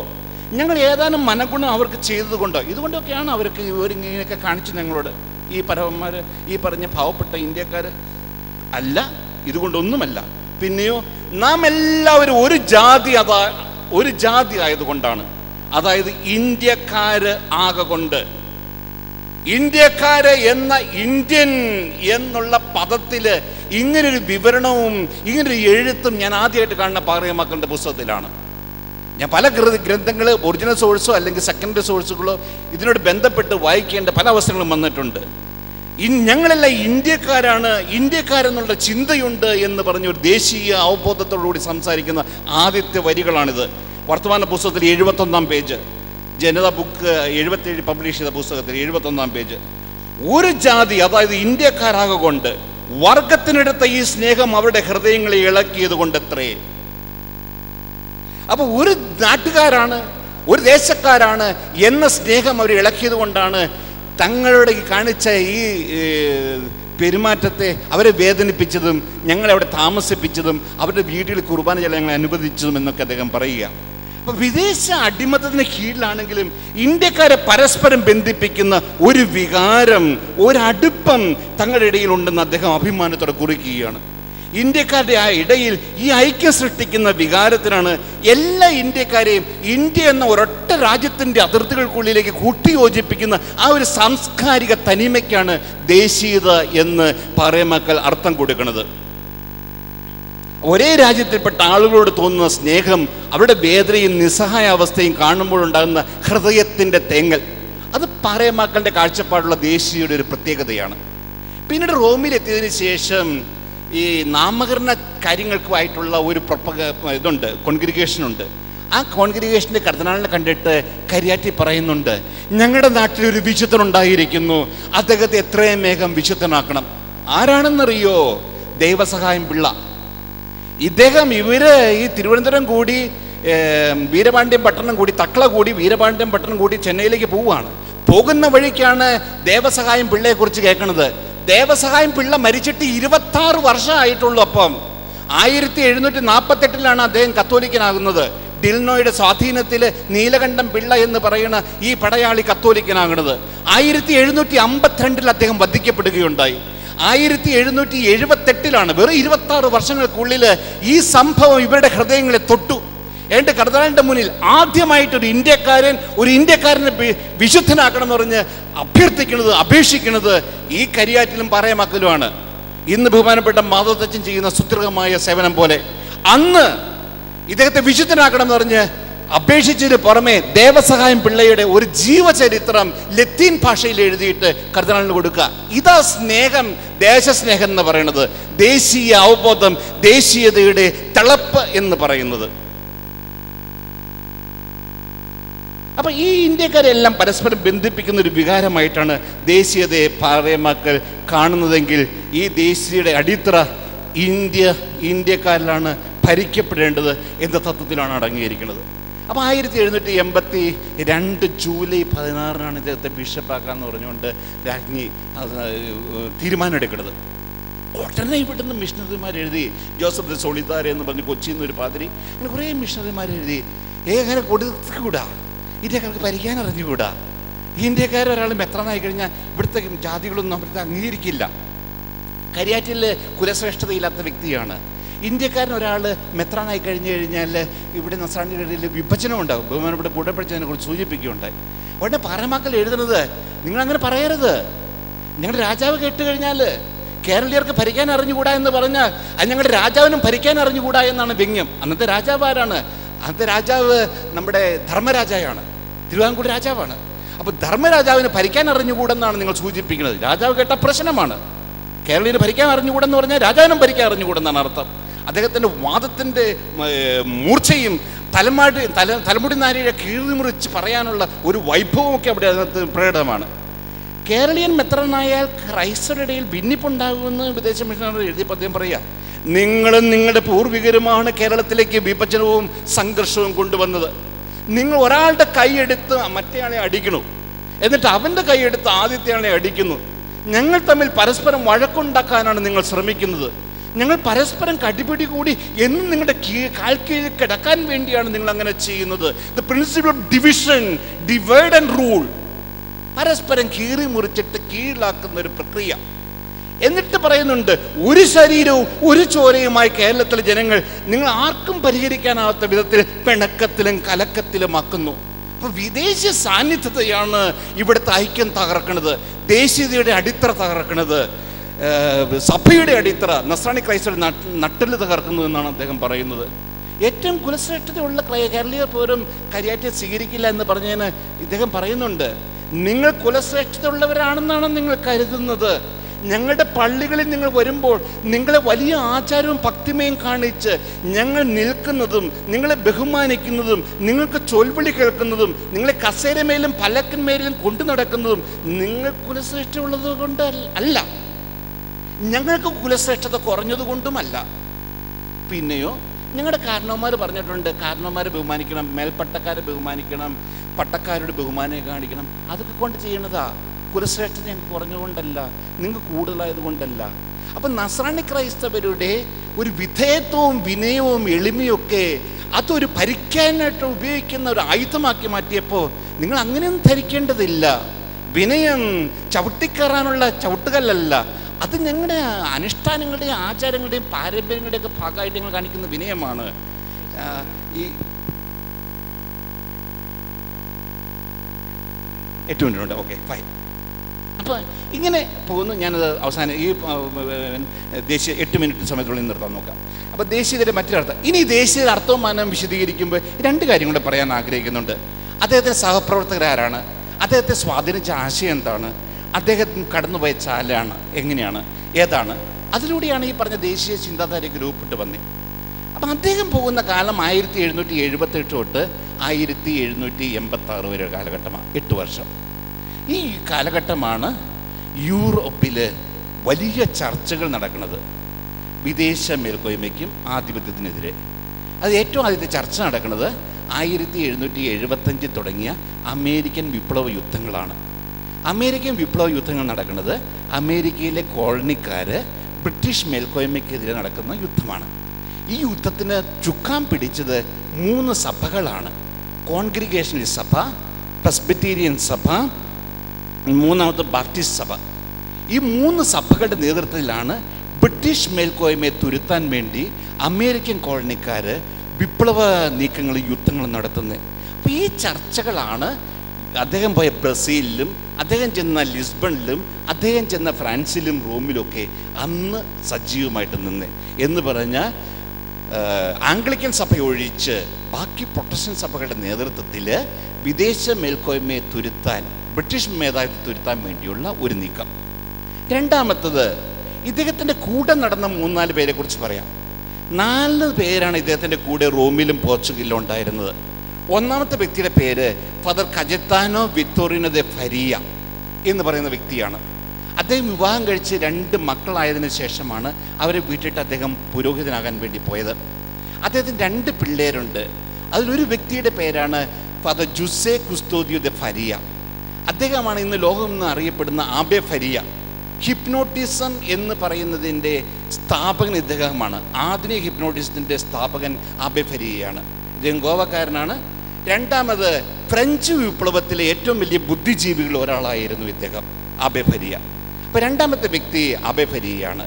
ഞങ്ങൾ ഏതാനും മനഗുണം അവർക്ക് ചെയ്തത് കൊണ്ടോ, ഇതുകൊണ്ടൊക്കെയാണ് അവർക്ക് ഇവരിങ്ങനെയൊക്കെ കാണിച്ചു ഞങ്ങളോട്. ഈ പരവന്മാർ, ഈ പറഞ്ഞ പാവപ്പെട്ട ഇന്ത്യക്കാർ അല്ല, ഇതുകൊണ്ടൊന്നുമല്ല. പിന്നെയോ നാം എല്ലാവരും ഒരു ജാതി ആയതുകൊണ്ടാണ്. അതായത് ഇന്ത്യക്കാര് ആകൊണ്ട്, ഇന്ത്യക്കാര് എന്ന ഇന്ത്യൻ എന്നുള്ള പദത്തില് ഇങ്ങനൊരു വിവരണവും ഇങ്ങനൊരു എഴുത്തും ഞാൻ ആദ്യമായിട്ട് കാണുന്ന പാറേമാക്കളുടെ പുസ്തകത്തിലാണ്. ഞാൻ പല ഗ്രന്ഥങ്ങൾ ഒറിജിനൽ സോഴ്സോ അല്ലെങ്കിൽ സെക്കൻഡറി സോഴ്സുകളോ ഇതിനോട് ബന്ധപ്പെട്ട് വായിക്കേണ്ട പല അവസരങ്ങളും വന്നിട്ടുണ്ട്. ഞങ്ങളെല്ലാം ഇന്ത്യക്കാരെന്നുള്ള ചിന്തയുണ്ട് എന്ന് പറഞ്ഞ ഒരു ദേശീയ അവബോധത്തോടുകൂടി സംസാരിക്കുന്ന ആദ്യത്തെ വരികളാണിത്. വർത്തമാന പുസ്തകത്തിൽ 71-ാം പേജ്, ജനതാ ബുക്ക് 77 പബ്ലിഷ് ചെയ്ത പുസ്തകത്തിൽ 71-ാം പേജ്. ഒരു ജാതി, അതായത് ഇന്ത്യക്കാരാകൊണ്ട് വർഗത്തിനെടുത്ത ഈ സ്നേഹം അവരുടെ ഹൃദയങ്ങളെ ഇളക്കിയത് കൊണ്ടത്രേ. അപ്പോൾ ഒരു നാട്ടുകാരാണ്, ഒരു ദേശക്കാരാണ് എന്ന സ്നേഹം അവർ ഇളക്കിയത് കൊണ്ടാണ് തങ്ങളുടെ കാണിച്ച ഈ പെരുമാറ്റത്തെ അവരെ വേദനിപ്പിച്ചതും ഞങ്ങളവിടെ താമസിപ്പിച്ചതും അവരുടെ വീടുകളിൽ കുർബാന ചെല്ലാൻ ഞങ്ങളെ അനുവദിച്ചതും എന്നൊക്കെ അദ്ദേഹം പറയുക. അപ്പോൾ വിദേശ അടിമത്തത്തിന് കീഴിലാണെങ്കിലും ഇന്ത്യക്കാരെ പരസ്പരം ബന്ധിപ്പിക്കുന്ന ഒരു വികാരം, ഒരടുപ്പം തങ്ങളുടെ ഇടയിലുണ്ടെന്ന് അദ്ദേഹം അഭിമാനത്തോടെ കുറിക്കുകയാണ്. ഇന്ത്യക്കാരുടെ ആ ഇടയിൽ ഈ ഐക്യം സൃഷ്ടിക്കുന്ന വികാരത്തിനാണ് എല്ലാ ഇന്ത്യക്കാരെയും ഇന്ത്യ എന്ന ഒരൊറ്റ രാജ്യത്തിൻ്റെ അതിർത്തികൾക്കുള്ളിലേക്ക് കൂട്ടിയോജിപ്പിക്കുന്ന ആ ഒരു സാംസ്കാരിക തനിമയ്ക്കാണ് ദേശീയത എന്ന് പാറേമാക്കൽ അർത്ഥം കൊടുക്കുന്നത്. ഒരേ രാജ്യത്തിൽപ്പെട്ട ആളുകളോട് തോന്നുന്ന സ്നേഹം, അവരുടെ വേദനയും നിസ്സഹായ അവസ്ഥയും കാണുമ്പോഴുണ്ടാകുന്ന ഹൃദയത്തിൻ്റെ തേങ്ങൽ, അത് പാറേമാക്കളുടെ കാഴ്ചപ്പാടുള്ള ദേശീയയുടെ ഒരു പ്രത്യേകതയാണ്. പിന്നീട് റോമിലെത്തിയതിന് ശേഷം ഈ നാമകരണ കാര്യങ്ങൾക്കുമായിട്ടുള്ള ഒരു ഇതുണ്ട്, കോൺഗ്രിഗേഷനുണ്ട്. ആ കോൺഗ്രിഗേഷൻ്റെ കർദിനാളിനെ കണ്ടിട്ട് കരിയാറ്റി പറയുന്നുണ്ട്, ഞങ്ങളുടെ നാട്ടിലൊരു വിശുദ്ധനുണ്ടായിരിക്കുന്നു, അദ്ദേഹത്തെ എത്രയും വേഗം വിശുദ്ധനാക്കണം. ആരാണെന്നറിയോ? ദൈവസഹായം പിള്ള. ഇദ്ദേഹം ഈ തിരുവനന്തപുരം കൂടി വീരപാണ്ഡ്യം പട്ടണം കൂടി തക്കള കൂടി വീരപാണ്ഡ്യം പട്ടണം കൂടി ചെന്നൈയിലേക്ക് പോവുകയാണ്. പോകുന്ന വഴിക്കാണ് ദേവസഹായം പിള്ളയെക്കുറിച്ച് കേൾക്കുന്നത്. ദേവസഹായം പിള്ള മരിച്ചിട്ട് 26 വർഷമായിട്ടുള്ളൂ. അപ്പം 1748 അദ്ദേഹം കത്തോലിക്കനാകുന്നത്. ഡിൽനോയുടെ സ്വാധീനത്തിൽ നീലകണ്ഠം പിള്ള എന്ന് പറയുന്ന ഈ പടയാളി കത്തോലിക്കനാകുന്നത്. 1752 അദ്ദേഹം വധിക്കപ്പെടുകയുണ്ടായി. 1778 വെറും 26 വർഷങ്ങൾക്കുള്ളിൽ ഈ സംഭവം ഇവരുടെ ഹൃദയങ്ങളെ തൊട്ടു. എൻ്റെ കർദിനാളിൻ്റെ മുന്നിൽ ആദ്യമായിട്ടൊരു ഇന്ത്യക്കാരനെ വിശുദ്ധനാക്കണം എന്ന് പറഞ്ഞ് അഭ്യർത്ഥിക്കുന്നത്, അപേക്ഷിക്കുന്നത് ഈ കരിയാറ്റിലും പാറേമാക്കലുമാണ്. ഇന്ന് ബഹുമാനപ്പെട്ട മാധവത്തച്ഛൻ ചെയ്യുന്ന സുദൃഢമായ സേവനം പോലെ അന്ന് ഇദ്ദേഹത്തെ വിശുദ്ധനാക്കണം എന്ന് പറഞ്ഞ് അപേക്ഷിച്ചതിന് പുറമെ ദേവസഹായം പിള്ളയുടെ ഒരു ജീവചരിത്രം ലത്തീൻ ഭാഷയിൽ എഴുതിയിട്ട് കർദിനാളിന് കൊടുക്കുക. ഇതാ സ്നേഹം, ദേശസ്നേഹം എന്ന് പറയുന്നത്, ദേശീയ അവബോധം, ദേശീയതയുടെ തിളപ്പ് എന്ന് പറയുന്നത്. അപ്പം ഈ ഇന്ത്യക്കാരെല്ലാം പരസ്പരം ബന്ധിപ്പിക്കുന്ന ഒരു വികാരമായിട്ടാണ് ദേശീയതയെ പാറേമാക്കൾ കാണുന്നതെങ്കിൽ ഈ ദേശീയയുടെ അടിത്തറ ഇന്ത്യക്കാരിലാണ് ഭരിക്കപ്പെടേണ്ടത് എന്ന തത്വത്തിലാണ് അടങ്ങിയിരിക്കുന്നത്. അപ്പോൾ 1782 ജൂലൈ 16 ഇദ്ദേഹത്തെ ബിഷപ്പാക്കാന്ന് പറഞ്ഞുകൊണ്ട് രാജ്ഞി തീരുമാനം എടുക്കുന്നത്. ഉടനെ ഇവിടുന്ന് മിഷണറിമാർ എഴുതി, ജോസഫ് ദ സോളിതാര എന്ന് പറഞ്ഞ് കൊച്ചിയിൽ നിന്ന് ഒരു പാതിരി, അങ്ങനെ കുറേ മിഷണറിമാർ എഴുതി, അങ്ങനെ കൊടുക്കൂടാ, ഇന്ത്യക്കാർക്ക് ഭരിക്കാൻ അറിഞ്ഞുകൂടാ, ഇന്ത്യക്കാരൊരാൾ മെത്രാനായി കഴിഞ്ഞാൽ ഇവിടുത്തെ ജാതികളൊന്നും അവിടുത്തെ അംഗീകരിക്കില്ല. കരിയാറ്റിൽ കുലശ്രേഷ്ഠതയില്ലാത്ത വ്യക്തിയാണ്. ഇന്ത്യക്കാരൻ ഒരാൾ മെത്രാനായി കഴിഞ്ഞു കഴിഞ്ഞാൽ ഇവിടെ നസ്രാണിയുടെ ഇടയിൽ വിഭജനം ഉണ്ടാകും. ബഹുമാനപ്പെട്ട കൂടപ്പഴിച്ചതിനെ കുറിച്ച് സൂചിപ്പിക്കുകയുണ്ടായി. ഉടനെ പാറേമാക്കൾ എഴുതുന്നത്, നിങ്ങളങ്ങനെ പറയരുത്, ഞങ്ങളുടെ രാജാവ് കേട്ട് കഴിഞ്ഞാൽ കേരളീയർക്ക് ഭരിക്കാൻ അറിഞ്ഞുകൂടാ എന്ന് പറഞ്ഞാൽ അത് ഞങ്ങളുടെ രാജാവിനും ഭരിക്കാൻ അറിഞ്ഞുകൂടാ എന്നാണ് വ്യംഗ്യം. അന്നത്തെ രാജാവ് ആരാണ്? അന്നത്തെ രാജാവ് നമ്മുടെ ധർമ്മരാജാവാണ്, തിരുവിതാംകൂർ രാജാവാണ്. അപ്പോൾ ധർമ്മരാജാവിന് ഭരിക്കാൻ അറിഞ്ഞുകൂടെന്നാണ് നിങ്ങൾ സൂചിപ്പിക്കുന്നത്. രാജാവ് കേട്ട പ്രശ്നമാണ്. കേരളീയന് ഭരിക്കാൻ അറിഞ്ഞുകൂടെന്ന് പറഞ്ഞാൽ രാജാവിനും ഭരിക്കാൻ അറിഞ്ഞുകൂടെന്നാണ് അർത്ഥം. അദ്ദേഹത്തിൻ്റെ വാദത്തിൻ്റെ മൂർച്ചയും തലമുടി നാരിയെ കീഴ്മുറിച്ച് പറയാനുള്ള ഒരു വൈഭവമൊക്കെ അവിടെ അതിനകത്ത് പ്രകടമാണ്. കേരളീയൻ മെത്രാനായാൽ ക്രൈസ്തവരുടെ ഇടയിൽ ഭിന്നിപ്പുണ്ടാകുമെന്ന് വിദേശ മിഷണറി എഴുതിയപ്പോൾ അദ്ദേഹം പറയുക, നിങ്ങളും നിങ്ങളുടെ പൂർവികരുമാണ് കേരളത്തിലേക്ക് വിഭജനവും സംഘർഷവും കൊണ്ടുവന്നത്. നിങ്ങൾ ഒരാളുടെ കൈയെടുത്ത് മറ്റേയാളെ അടിക്കണു, എന്നിട്ട് അവൻ്റെ കൈയെടുത്ത് ആദ്യത്തെയാളെ അടിക്കുന്നു. ഞങ്ങൾ തമ്മിൽ പരസ്പരം വഴക്കുണ്ടാക്കാനാണ് നിങ്ങൾ ശ്രമിക്കുന്നത്. ഞങ്ങൾ പരസ്പരം കടിപിടി കൂടി എന്നും നിങ്ങളുടെ കാൽ കീഴിൽ കിടക്കാൻ വേണ്ടിയാണ് നിങ്ങൾ അങ്ങനെ ചെയ്യുന്നത്. The principle of division, divide and rule, പരസ്പരം കീറി മുറിച്ചിട്ട് കീഴിലാക്കുന്ന ഒരു പ്രക്രിയ. എന്നിട്ട് പറയുന്നുണ്ട്, ഒരു ശരീരവും ഒരു ചോരയുമായി കേരളത്തിലെ ജനങ്ങൾ നിങ്ങൾ ആർക്കും പരിഹരിക്കാനാവാത്ത വിധത്തിൽ പിണക്കത്തിലും കലക്കത്തിലും ആക്കുന്നു. അപ്പോൾ വിദേശ സാന്നിധ്യത്തെയാണ് ഇവിടുത്തെ ഐക്യം തകർക്കുന്നത്, ദേശീയതയുടെ അടിത്തറ തകർക്കുന്നത്, സഭയുടെ അടിത്തറ, നസ്രാണി ക്രൈസ്തവ നട്ടിൽ തകർക്കുന്നു എന്നാണ് അദ്ദേഹം പറയുന്നത്. ഏറ്റവും കുലശ്രേഷ്ഠതയുള്ള കേരളീയർ പോലും കരിയാറ്റിയെ സ്വീകരിക്കില്ല എന്ന് പറഞ്ഞതിന് ഇദ്ദേഹം പറയുന്നുണ്ട്, നിങ്ങൾ കുലശ്രേഷ്ഠതയുള്ളവരാണെന്നാണ് നിങ്ങൾ കരുതുന്നത്. ഞങ്ങളുടെ പള്ളികളിൽ നിങ്ങൾ വരുമ്പോൾ നിങ്ങളെ വലിയ ആചാരവും ഭക്തിമയും കാണിച്ച് ഞങ്ങൾ നിൽക്കുന്നതും നിങ്ങളെ ബഹുമാനിക്കുന്നതും നിങ്ങൾക്ക് ചൊൽവിളി കേൾക്കുന്നതും നിങ്ങളെ കസേരമേലും പലക്കന്മേലും കൊണ്ടു നടക്കുന്നതും നിങ്ങൾ കുലശ്രേഷ്ഠയുള്ളത് കൊണ്ട് അല്ല, ഞങ്ങൾക്ക് കുലശ്രേഷ്ഠത കുറഞ്ഞതുകൊണ്ടുമല്ല. പിന്നെയോ ഞങ്ങളുടെ കാരണവന്മാർ പറഞ്ഞിട്ടുണ്ട്, കാരണവന്മാരെ ബഹുമാനിക്കണം, മേൽപ്പട്ടക്കാരെ ബഹുമാനിക്കണം, പട്ടക്കാരുടെ ബഹുമാനം കാണിക്കണം. അതൊക്കെ കൊണ്ട് ചെയ്യണതാ. കുലശ്രേഷ്ഠത ഞങ്ങൾക്ക് കുറഞ്ഞുകൊണ്ടല്ല, നിങ്ങൾക്ക് കൂടുതലായത് കൊണ്ടല്ല. അപ്പം നസ്രാണി ക്രൈസ്തവരുടെ ഒരു വിധേയത്വവും വിനയവും എളിമയൊക്കെ അതൊരു ഭരിക്കാനായിട്ട് ഉപയോഗിക്കുന്ന ഒരു ആയുധമാക്കി മാറ്റിയപ്പോൾ നിങ്ങൾ അങ്ങനെയൊന്നും ധരിക്കേണ്ടതില്ല. വിനയം ചവിട്ടിക്കയറാനുള്ള ചവിട്ടുകല്ലല്ല, അത് ഞങ്ങളുടെ അനുഷ്ഠാനങ്ങളുടെയും ആചാരങ്ങളുടെയും പാരമ്പര്യങ്ങളുടെയൊക്കെ ഭാഗമായിട്ട് ഞങ്ങൾ കാണിക്കുന്ന വിനയമാണ്. ഈ 8 മിനിറ്റുണ്ട്, ഓക്കെ ഫൈൻ. അപ്പോൾ ഇങ്ങനെ പോകുന്നു. ഞാനത് അവസാനം ഈ ദേശീയ 8 മിനിറ്റ് സമയത്തുള്ളിൽ നിർത്താൻ നോക്കാം. അപ്പോൾ ദേശീയതയുടെ മറ്റൊരർത്ഥം. ഇനി ദേശീയതയുടെ അർത്ഥവും മാനവും വിശദീകരിക്കുമ്പോൾ രണ്ട് കാര്യം കൂടെ പറയാൻ ആഗ്രഹിക്കുന്നുണ്ട്. അദ്ദേഹത്തിൻ്റെ സഹപ്രവർത്തകരാരാണ്, അദ്ദേഹത്തെ സ്വാധീനിച്ച ആശയം എന്താണ്, അദ്ദേഹം കടന്നുപോയ ചാലാണ് എങ്ങനെയാണ്, ഏതാണ്, അതിലൂടെയാണ് ഈ പറഞ്ഞ ദേശീയ ചിന്താധാരയ്ക്ക് രൂപപ്പെട്ട് വന്നത്. അപ്പം അദ്ദേഹം പോകുന്ന കാലം 1778 തൊട്ട് 1786 വരെ കാലഘട്ടമാണ്, 8 വർഷം. ഈ കാലഘട്ടമാണ് യൂറോപ്പിൽ വലിയ ചർച്ചകൾ നടക്കുന്നത് വിദേശ മേൽക്കോയ്മയ്ക്കും ആധിപത്യത്തിനെതിരെ. അത് ഏറ്റവും ആദ്യത്തെ ചർച്ച നടക്കുന്നത് 1775 തുടങ്ങിയ അമേരിക്കൻ വിപ്ലവ യുദ്ധങ്ങളാണ്. അമേരിക്കൻ വിപ്ലവ യുദ്ധങ്ങൾ നടക്കുന്നത് അമേരിക്കയിലെ കോളനിക്കാർ ബ്രിട്ടീഷ് മേൽക്കോയ്മയ്ക്കെതിരെ നടക്കുന്ന യുദ്ധമാണ്. ഈ യുദ്ധത്തിന് ചുക്കാൻ പിടിച്ചത് 3 സഭകളാണ്. കോൺഗ്രിഗേഷണൽ സഭ, പ്രസ്ബിറ്റീരിയൻ സഭ, മൂന്നാമത്തെ ബാപ്റ്റിസ്റ്റ് സഭ. ഈ 3 സഭകളുടെ നേതൃത്വത്തിലാണ് ബ്രിട്ടീഷ് മേൽക്കോയ്മയെ തുരുത്താൻ വേണ്ടി അമേരിക്കൻ കോളനിക്കാർ വിപ്ലവ നീക്കങ്ങളും യുദ്ധങ്ങളും നടത്തുന്നത്. അപ്പോൾ ഈ ചർച്ചകളാണ് അദ്ദേഹം പോയ ബ്രസീലിലും അദ്ദേഹം ചെന്ന ലിസ്ബണിലും അദ്ദേഹം ചെന്ന ഫ്രാൻസിലും റോമിലുമൊക്കെ അന്ന് സജീവമായിട്ട് നിന്ന്. എന്ന് പറഞ്ഞാൽ ആംഗ്ലിക്കൻ സഭ ഒഴിച്ച് ബാക്കി പ്രൊട്ടസ്റ്റന്റ് സഭകളുടെ നേതൃത്വത്തിൽ വിദേശ മേൽക്കോയ്മയെ തുരുത്താൻ, ബ്രിട്ടീഷ് മേധാവിത്വത്തെ തുരുത്താൻ വേണ്ടിയുള്ള ഒരു നീക്കം. രണ്ടാമത്തത്, ഇദ്ദേഹത്തിൻ്റെ കൂടെ നടന്ന 3-4 പേരെ കുറിച്ച് പറയാം. 4 പേരാണ് ഇദ്ദേഹത്തിൻ്റെ കൂടെ റോമിലും പോർച്ചുഗലിലും ഉണ്ടായിരുന്നത്. ഒന്നാമത്തെ വ്യക്തിയുടെ പേര് ഫാദർ കജത്താനോ വിത്തോറിനോ ദെ ഫരിയ എന്ന് പറയുന്ന വ്യക്തിയാണ്. അദ്ദേഹം വിവാഹം കഴിച്ച് 2 മക്കളായതിനു ശേഷമാണ് അവരെ വീട്ടിട്ട് അദ്ദേഹം പുരോഹിതനാകാൻ വേണ്ടി പോയത്. അദ്ദേഹത്തിന് 2 പിള്ളേരുണ്ട്. അതിലൊരു വ്യക്തിയുടെ പേരാണ് ഫാദർ ജുസേ കുസ്തോദിയോ ദെ ഫരിയ. അദ്ദേഹമാണ് ഇന്ന് ലോകം എന്ന് അറിയപ്പെടുന്ന ആബെ ഫരിയ. ഹിപ്നോട്ടിസം എന്ന് പറയുന്നതിൻ്റെ സ്ഥാപകൻ ഇദ്ദേഹമാണ്. ആധുനിക ഹിപ്നോട്ടിസത്തിൻ്റെ സ്ഥാപകൻ ആബെ ഫരിയയാണ്. ഇദ്ദേഹം ഗോവക്കാരനാണ്. രണ്ടാമത്, ഫ്രഞ്ച് വിപ്ലവത്തിലെ ഏറ്റവും വലിയ ബുദ്ധിജീവികളിൽ ഒരാളായിരുന്നു ഇദ്ദേഹം, ആബെ ഫരിയ. അപ്പോൾ രണ്ടാമത്തെ വ്യക്തി ആബെ ഫരിയയാണ്.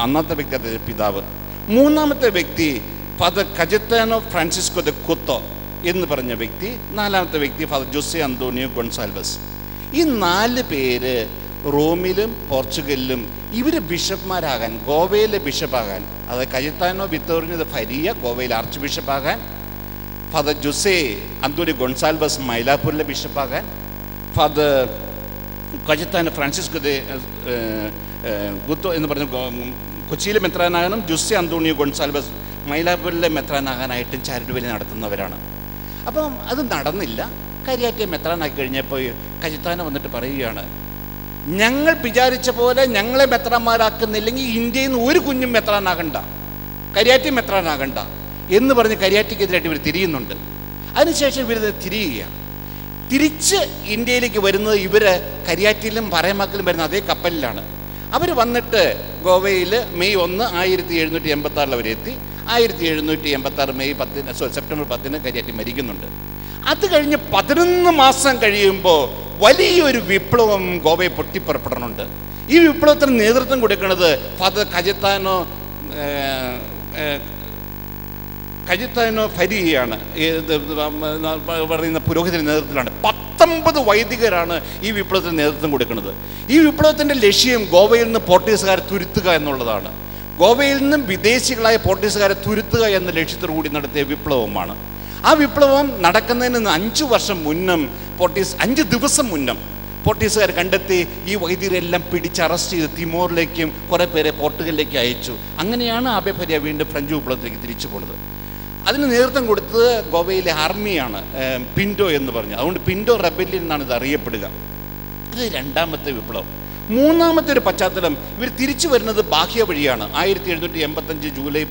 അന്നത്തെ വ്യക്തി അദ്ദേഹം പിതാവ്. മൂന്നാമത്തെ വ്യക്തി ഫാദർ കജത്താനോ ഫ്രാൻസിസ്കോ ദെ കൊത്തോ എന്ന് പറഞ്ഞ വ്യക്തി. നാലാമത്തെ വ്യക്തി ഫാദർ ജോസെ അന്തോണിയോ ഗൊൺസാൽവസ്. ഈ 4 പേര് റോമിലും പോർച്ചുഗലിലും ഇവർ ബിഷപ്പ്മാരാകാൻ, ഗോവയിലെ ബിഷപ്പാകാൻ, അതായത് കജത്താനോ വിത്തോറിനോ ദെ ഫരിയ ഗോവയിലെ ആർച്ച് ബിഷപ്പാകാൻ, ഫാദർ ജോസെ അന്തോണിയോ ഗൊൺസാൽവസ് മൈലാപ്പൂരിലെ ബിഷപ്പാകാൻ, father Caetano Francisco de Couto എന്ന് പറഞ്ഞ കൊച്ചിയിലെ മെത്രാനാകാനും, ജോസെ അന്തോണിയോ ഗൊൺസാൽവസ് മൈലാപ്പൂരിലെ മെത്രാനാകാനായിട്ടും ചാരിറ്റുവേല നടത്തുന്നവരാണ്. അപ്പം അത് നടന്നില്ല. കരിയാറ്റെ മെത്രാനാക്കി കഴിഞ്ഞപ്പോൾ കജത്താനോ വന്നിട്ട് പറയുകയാണ്, ഞങ്ങൾ വിചാരിച്ച പോലെ ഞങ്ങളെ മെത്രാന്മാരാക്കുന്നില്ലെങ്കിൽ ഇന്ത്യയിൽ നിന്ന് ഒരു കുഞ്ഞും മെത്രാനാകണ്ട, കരിയാറ്റി മെത്രാനാകണ്ട എന്ന് പറഞ്ഞ് കരിയാറ്റിക്കെതിരായിട്ട് ഇവർ തിരിയുന്നുണ്ട്. അതിനുശേഷം ഇവർ തിരിയുകയാണ്. തിരിച്ച് ഇന്ത്യയിലേക്ക് വരുന്നത് ഇവർ കരിയാറ്റിലും പറയമാക്കിലും വരുന്ന അതേ കപ്പലിലാണ്. അവർ വന്നിട്ട് ഗോവയിൽ മെയ് 1, 1786 അവരെത്തി. 1786 മെയ് 10 സെപ്റ്റംബർ 10 കരിയാറ്റി മരിക്കുന്നുണ്ട്. അത് കഴിഞ്ഞ് 11 മാസം കഴിയുമ്പോൾ വലിയൊരു വിപ്ലവം ഗോവയെ പൊട്ടിപ്പുറപ്പെടണുണ്ട്. ഈ വിപ്ലവത്തിന് നേതൃത്വം കൊടുക്കുന്നത് ഫാദർ കജത്താനോ ഫരിയാണ് പറയുന്ന പുരോഹിതന്റെ നേതൃത്വത്തിലാണ്. 19 വൈദികരാണ് ഈ വിപ്ലവത്തിന് നേതൃത്വം കൊടുക്കുന്നത്. ഈ വിപ്ലവത്തിൻ്റെ ലക്ഷ്യം ഗോവയിൽ നിന്ന് പോർട്ടുഗീസുകാരെ തുരുത്തുക എന്നുള്ളതാണ്. ഗോവയിൽ നിന്നും വിദേശികളായ പോർട്ടുഗീസുകാരെ തുരുത്തുക എന്ന ലക്ഷ്യത്തോടു കൂടി നടത്തിയ വിപ്ലവമാണ്. ആ വിപ്ലവം നടക്കുന്നതിന് 5 വർഷം മുന്നം 5 ദിവസം മുന്നം പോർട്ടുഗീസുകാർ കണ്ടെത്തി ഈ വൈദ്യരെല്ലാം പിടിച്ച് അറസ്റ്റ് ചെയ്ത് തിമോറിലേക്കും കുറേ പേരെ പോർട്ടുഗലിലേക്ക് അയച്ചു. അങ്ങനെയാണ് ആബെ ഫരിയ വീണ്ടും ഫ്രഞ്ച് വിപ്ലവത്തിലേക്ക് തിരിച്ചു പോകുന്നത്. അതിന് നേതൃത്വം കൊടുത്തത് ഗോവയിലെ ആർമിയാണ്, പിൻഡോ എന്ന് പറഞ്ഞു. അതുകൊണ്ട് പിൻഡോ റെബല്യൻ എന്നാണ് ഇത് അറിയപ്പെടുക. ഇത് രണ്ടാമത്തെ വിപ്ലവം. മൂന്നാമത്തെ ഒരു പശ്ചാത്തലം, ഇവർ തിരിച്ചു വരുന്നത് ബാഹ്യ വഴിയാണ്. 1785 ജൂലൈ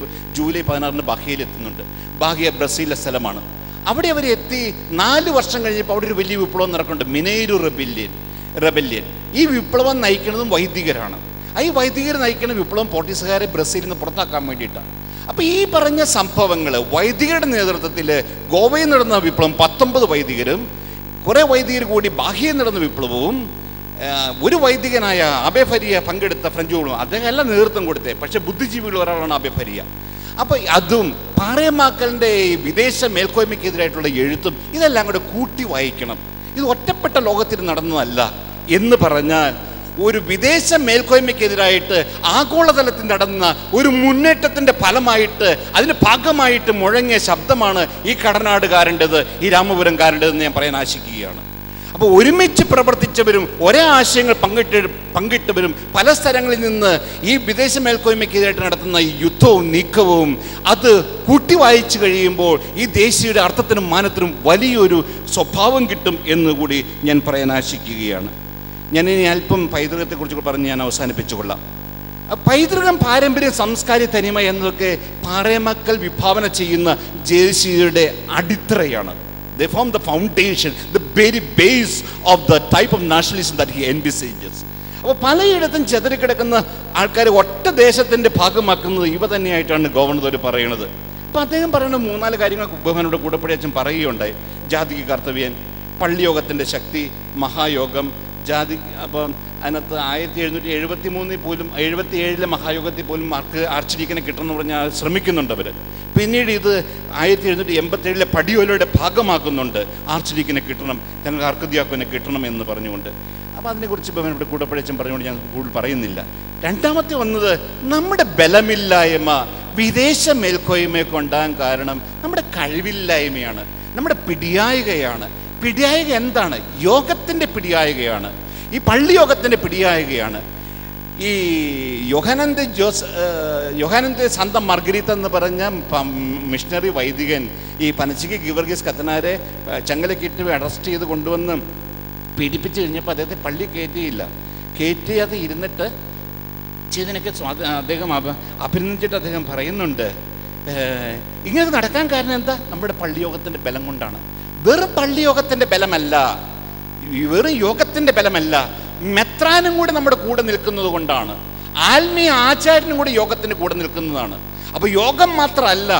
16 ബാഹ്യയിൽ എത്തുന്നുണ്ട്. ബാഹ്യ ബ്രസീലിലെ സ്ഥലമാണ്. അവിടെ അവർ എത്തി 4 വർഷം കഴിഞ്ഞപ്പോൾ അവിടെ ഒരു വലിയ വിപ്ലവം നടക്കുന്നുണ്ട്, മിനേരു റെബല്യൻ. ഈ വിപ്ലവം നയിക്കുന്നതും വൈദികരാണ്. ഈ വൈദികർ നയിക്കുന്ന വിപ്ലവം പോർട്ടുഗീസുകാരെ ബ്രസീലിൽ നിന്ന് പുറത്താക്കാൻ വേണ്ടിയിട്ടാണ്. അപ്പോൾ ഈ പറഞ്ഞ സംഭവങ്ങൾ വൈദികരുടെ നേതൃത്വത്തിൽ ഗോവയിൽ നടന്ന വിപ്ലവം 19 വൈദികരും കുറേ വൈദികർ കൂടി ബാഹ്യയിൽ നടന്ന വിപ്ലവവും ഒരു വൈദികനായ ആബെ ഫരിയ പങ്കെടുത്ത ഫ്രഞ്ച് വിപ്ലവം, അദ്ദേഹം എല്ലാം നേതൃത്വം കൊടുത്തേ. പക്ഷേ ബുദ്ധിജീവികൾ ഒരാളാണ് ആബെ ഫരിയ. അപ്പോൾ അതും പാറയമാക്കലിൻ്റെ വിദേശ മേൽക്കോയ്മയ്ക്കെതിരായിട്ടുള്ള എഴുത്തും ഇതെല്ലാം കൂടെ കൂട്ടി വായിക്കണം. ഇത് ഒറ്റപ്പെട്ട ലോകത്തിൽ നടന്നതല്ല എന്ന് പറഞ്ഞാൽ ഒരു വിദേശ മേൽക്കോയ്മയ്ക്കെതിരായിട്ട് ആഗോളതലത്തിൽ നടന്ന ഒരു മുന്നേറ്റത്തിൻ്റെ ഫലമായിട്ട് അതിൻ്റെ ഭാഗമായിട്ട് മുഴങ്ങിയ ശബ്ദമാണ് ഈ കടനാടുകാരൻ്റെത്, ഈ രാമപുരംകാരൻ്റെതെന്ന് ഞാൻ പറയാൻ ആശിക്കുകയാണ്. അപ്പോൾ ഒരുമിച്ച് പ്രവർത്തിച്ചവരും ഒരേ ആശയങ്ങൾ പങ്കിട്ടവരും പല സ്ഥലങ്ങളിൽ നിന്ന് ഈ വിദേശ മേൽക്കോയ്മയ്ക്കെതിരായിട്ട് നടത്തുന്ന ഈ യുദ്ധവും നീക്കവും അത് കൂട്ടി വായിച്ചു കഴിയുമ്പോൾ ഈ ദേശീയയുടെ അർത്ഥത്തിനും മാനത്തിനും വലിയൊരു സ്വഭാവം കിട്ടും എന്നുകൂടി ഞാൻ പറയാൻ ആശിക്കുകയാണ്. ഞാനിനി അല്പം പൈതൃകത്തെക്കുറിച്ച് പറഞ്ഞ് ഞാൻ അവസാനിപ്പിച്ചുകൊള്ളാം. പൈതൃകം, പാരമ്പര്യം, സംസ്കാര തനിമ എന്നതൊക്കെ പാറേമക്കൾ വിഭാവന ചെയ്യുന്ന ദേശീയയുടെ അടിത്തറയാണ്. They form the foundation, the very base of the type of nationalism that he envisages. അപ്പോൾ പലയിടത്തും ചെതറിക്കിടക്കുന്ന ആൾക്കാരെ ഒറ്റ ദേശത്തിൻ്റെ ഭാഗമാക്കുന്നത് ഇവ തന്നെയായിട്ടാണ് ഗവർണർ പറയുന്നത്. അപ്പോൾ അദ്ദേഹം പറയുന്ന 3-4 കാര്യങ്ങൾ ബഹുമാനോട് കൂടപ്പടി അച്ഛൻ പറയുകയുണ്ടായി. ജാതിക കർത്തവ്യൻ, പള്ളിയോഗത്തിൻ്റെ ശക്തി, മഹായോഗം, ജാതി. അപ്പം അതിനകത്ത് 1773 പോലും 77 മഹായോഗത്തിൽ പോലും ആർച്ച് ഡീക്കനെ കിട്ടണമെന്ന് പറഞ്ഞാൽ ശ്രമിക്കുന്നുണ്ട് അവർ. പിന്നീട് ഇത് 1787 പടിയോലയുടെ ഭാഗമാക്കുന്നുണ്ട്. ആർച്ച് ഡീക്കനെ കിട്ടണം, ഞങ്ങൾക്ക് ആർക്കദിയാക്കോനെ കിട്ടണം എന്ന് പറഞ്ഞുകൊണ്ട്. അപ്പോൾ അതിനെക്കുറിച്ച് ഇപ്പം ഇവിടെ കൂടപ്പഴച്ചൻ പറഞ്ഞുകൊണ്ട് ഞാൻ കൂടുതൽ പറയുന്നില്ല. രണ്ടാമത്തെ വന്നത് നമ്മുടെ ബലമില്ലായ്മ, വിദേശ മേൽക്കോയ്മയൊക്കെ ഉണ്ടാകാൻ കാരണം നമ്മുടെ കഴിവില്ലായ്മയാണ്, നമ്മുടെ പിടിയായികയാണ്. പിടിയായിക എന്താണ്? യോഗത്തിൻ്റെ പിടിയായികയാണ്, ഈ പള്ളിയോഗത്തിൻ്റെ പിടിയായികയാണ്. ഈ യോഹാനന്ദ സാന്ത മാർഗരീത്ത എന്ന് പറഞ്ഞ മിഷണറി വൈദികൻ ഈ പനച്ചിക്ക് ഗീവർഗീസ് കത്തനാരെ ചങ്ങലക്കിട്ട് അറസ്റ്റ് ചെയ്ത് കൊണ്ടുവന്ന് പീഡിപ്പിച്ച് കഴിഞ്ഞപ്പോൾ അദ്ദേഹത്തെ പള്ളി കയറ്റിയത് ഇരുന്നിട്ട് ചെയ്തതിനൊക്കെ അദ്ദേഹം അഭിനന്ദിച്ചിട്ട് അദ്ദേഹം പറയുന്നുണ്ട്, ഇങ്ങനെ നടക്കാൻ കാരണം എന്താ? നമ്മുടെ പള്ളിയോഗത്തിൻ്റെ ബലം കൊണ്ടാണ്. വെറും പള്ളിയോഗത്തിൻ്റെ ബലമല്ല, വെറും യോഗത്തിൻ്റെ ബലമല്ല, മെത്രാനും കൂടെ നമ്മുടെ കൂടെ നിൽക്കുന്നത് കൊണ്ടാണ്, ആത്മീയ ആചാര്യനും കൂടി യോഗത്തിന് കൂടെ നിൽക്കുന്നതാണ്. അപ്പോൾ യോഗം മാത്രമല്ല,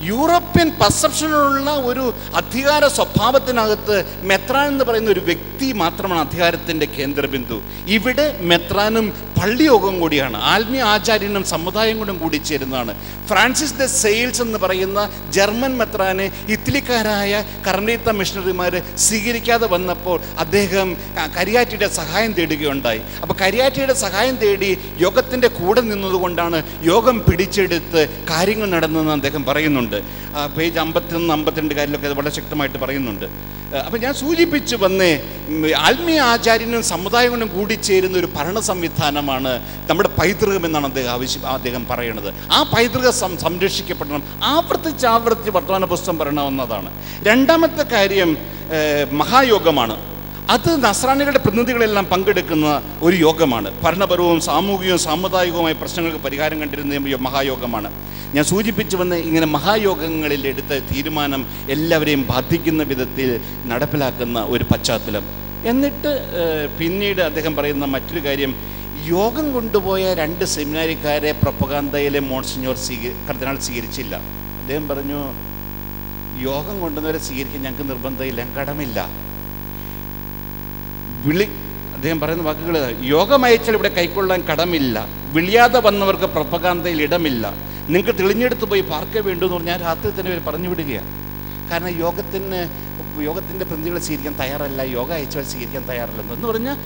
യൂറോപ്യൻ പെർസെപ്ഷനുള്ള ഒരു അധികാര സ്വഭാവത്തിനകത്ത് മെത്രാൻ എന്ന് പറയുന്ന ഒരു വ്യക്തി മാത്രമാണ് അധികാരത്തിൻ്റെ കേന്ദ്രബിന്ദു. ഇവിടെ മെത്രാനും പള്ളിയോഗം കൂടിയാണ്, ആത്മീയ ആചാര്യനും സമുദായം കൊണ്ടും കൂടി ചേരുന്നതാണ്. ഫ്രാൻസിസ് ദ സെയിൽസ് എന്ന് പറയുന്ന ജർമ്മൻ മെത്രാനെ ഇറ്റലിക്കാരായ കർണീത്ത മിഷണറിമാർ സ്വീകരിക്കാതെ വന്നപ്പോൾ അദ്ദേഹം കരിയാറ്റിയുടെ സഹായം തേടുകയുണ്ടായി. അപ്പോൾ കരിയാറ്റിയുടെ സഹായം തേടി യോഗത്തിൻ്റെ കൂടെ നിന്നതുകൊണ്ടാണ് യോഗം പിടിച്ചെടുത്ത് കാര്യങ്ങൾ നടന്നതെന്ന് അദ്ദേഹം പറയുന്നുണ്ട്. പേജ് 51, 52 കാര്യങ്ങളൊക്കെ അത് വളരെ ശക്തമായിട്ട് പറയുന്നുണ്ട്. അപ്പം ഞാൻ സൂചിപ്പിച്ചു വന്നേ, ആത്മീയ ആചാര്യനും സമുദായം കൊണ്ടും കൂടിച്ചേരുന്ന ഒരു ഭരണ സംവിധാനമാണ് നമ്മുടെ പൈതൃകം എന്നാണ് അദ്ദേഹം പറയുന്നത്. ആ പൈതൃകം സംരക്ഷിക്കപ്പെടണം, ആവർത്തിച്ച് വർത്തമാന പുസ്തകം പറയണമെന്നതാണ്. രണ്ടാമത്തെ കാര്യം മഹായോഗമാണ്. അത് നസ്രാണികളുടെ പ്രതിനിധികളെല്ലാം പങ്കെടുക്കുന്ന ഒരു യോഗമാണ്. ഭരണപരവും സാമൂഹികവും സാമുദായികവുമായ പ്രശ്നങ്ങൾക്ക് പരിഹാരം കണ്ടിരുന്ന മഹായോഗമാണ്. ഞാൻ സൂചിപ്പിച്ചു വന്ന് ഇങ്ങനെ മഹായോഗങ്ങളിൽ എടുത്ത തീരുമാനം എല്ലാവരെയും ബാധിക്കുന്ന വിധത്തിൽ നടപ്പിലാക്കുന്ന ഒരു പശ്ചാത്തലം. എന്നിട്ട് പിന്നീട് അദ്ദേഹം പറയുന്ന മറ്റൊരു കാര്യം, യോഗം കൊണ്ടുപോയ 2 സെമിനാരിക്കാരെ പ്രൊപ്പഗാന്തയിലെ മോൺസിഞ്ഞോർ കർദിനാൾ സ്വീകരിച്ചില്ല. അദ്ദേഹം പറഞ്ഞു, യോഗം കൊണ്ടുവന്നവരെ സ്വീകരിക്കാൻ ഞങ്ങൾക്ക് നിർബന്ധമില്ല, കടമില്ല. അദ്ദേഹം പറയുന്ന വാക്കുകൾ, യോഗം അയച്ചാൽ ഇവിടെ കൈക്കൊള്ളാൻ കടമില്ല, വിളിയാതെ വന്നവർക്ക് പ്രൊപ്പഗാന്തയിൽ ഇടമില്ല, നിങ്ങൾക്ക് തെളിഞ്ഞെടുത്ത് പോയി പാർക്കേ വേണ്ടു എന്ന് പറഞ്ഞാൽ രാത്രി തന്നെ ഇവർ പറഞ്ഞു വിടുകയാണ്. കാരണം യോഗത്തിൻ്റെ പ്രതിനിധികളെ സ്വീകരിക്കാൻ തയ്യാറല്ല, യോഗ അയച്ചവർ സ്വീകരിക്കാൻ തയ്യാറല്ലെന്ന് പറഞ്ഞാൽ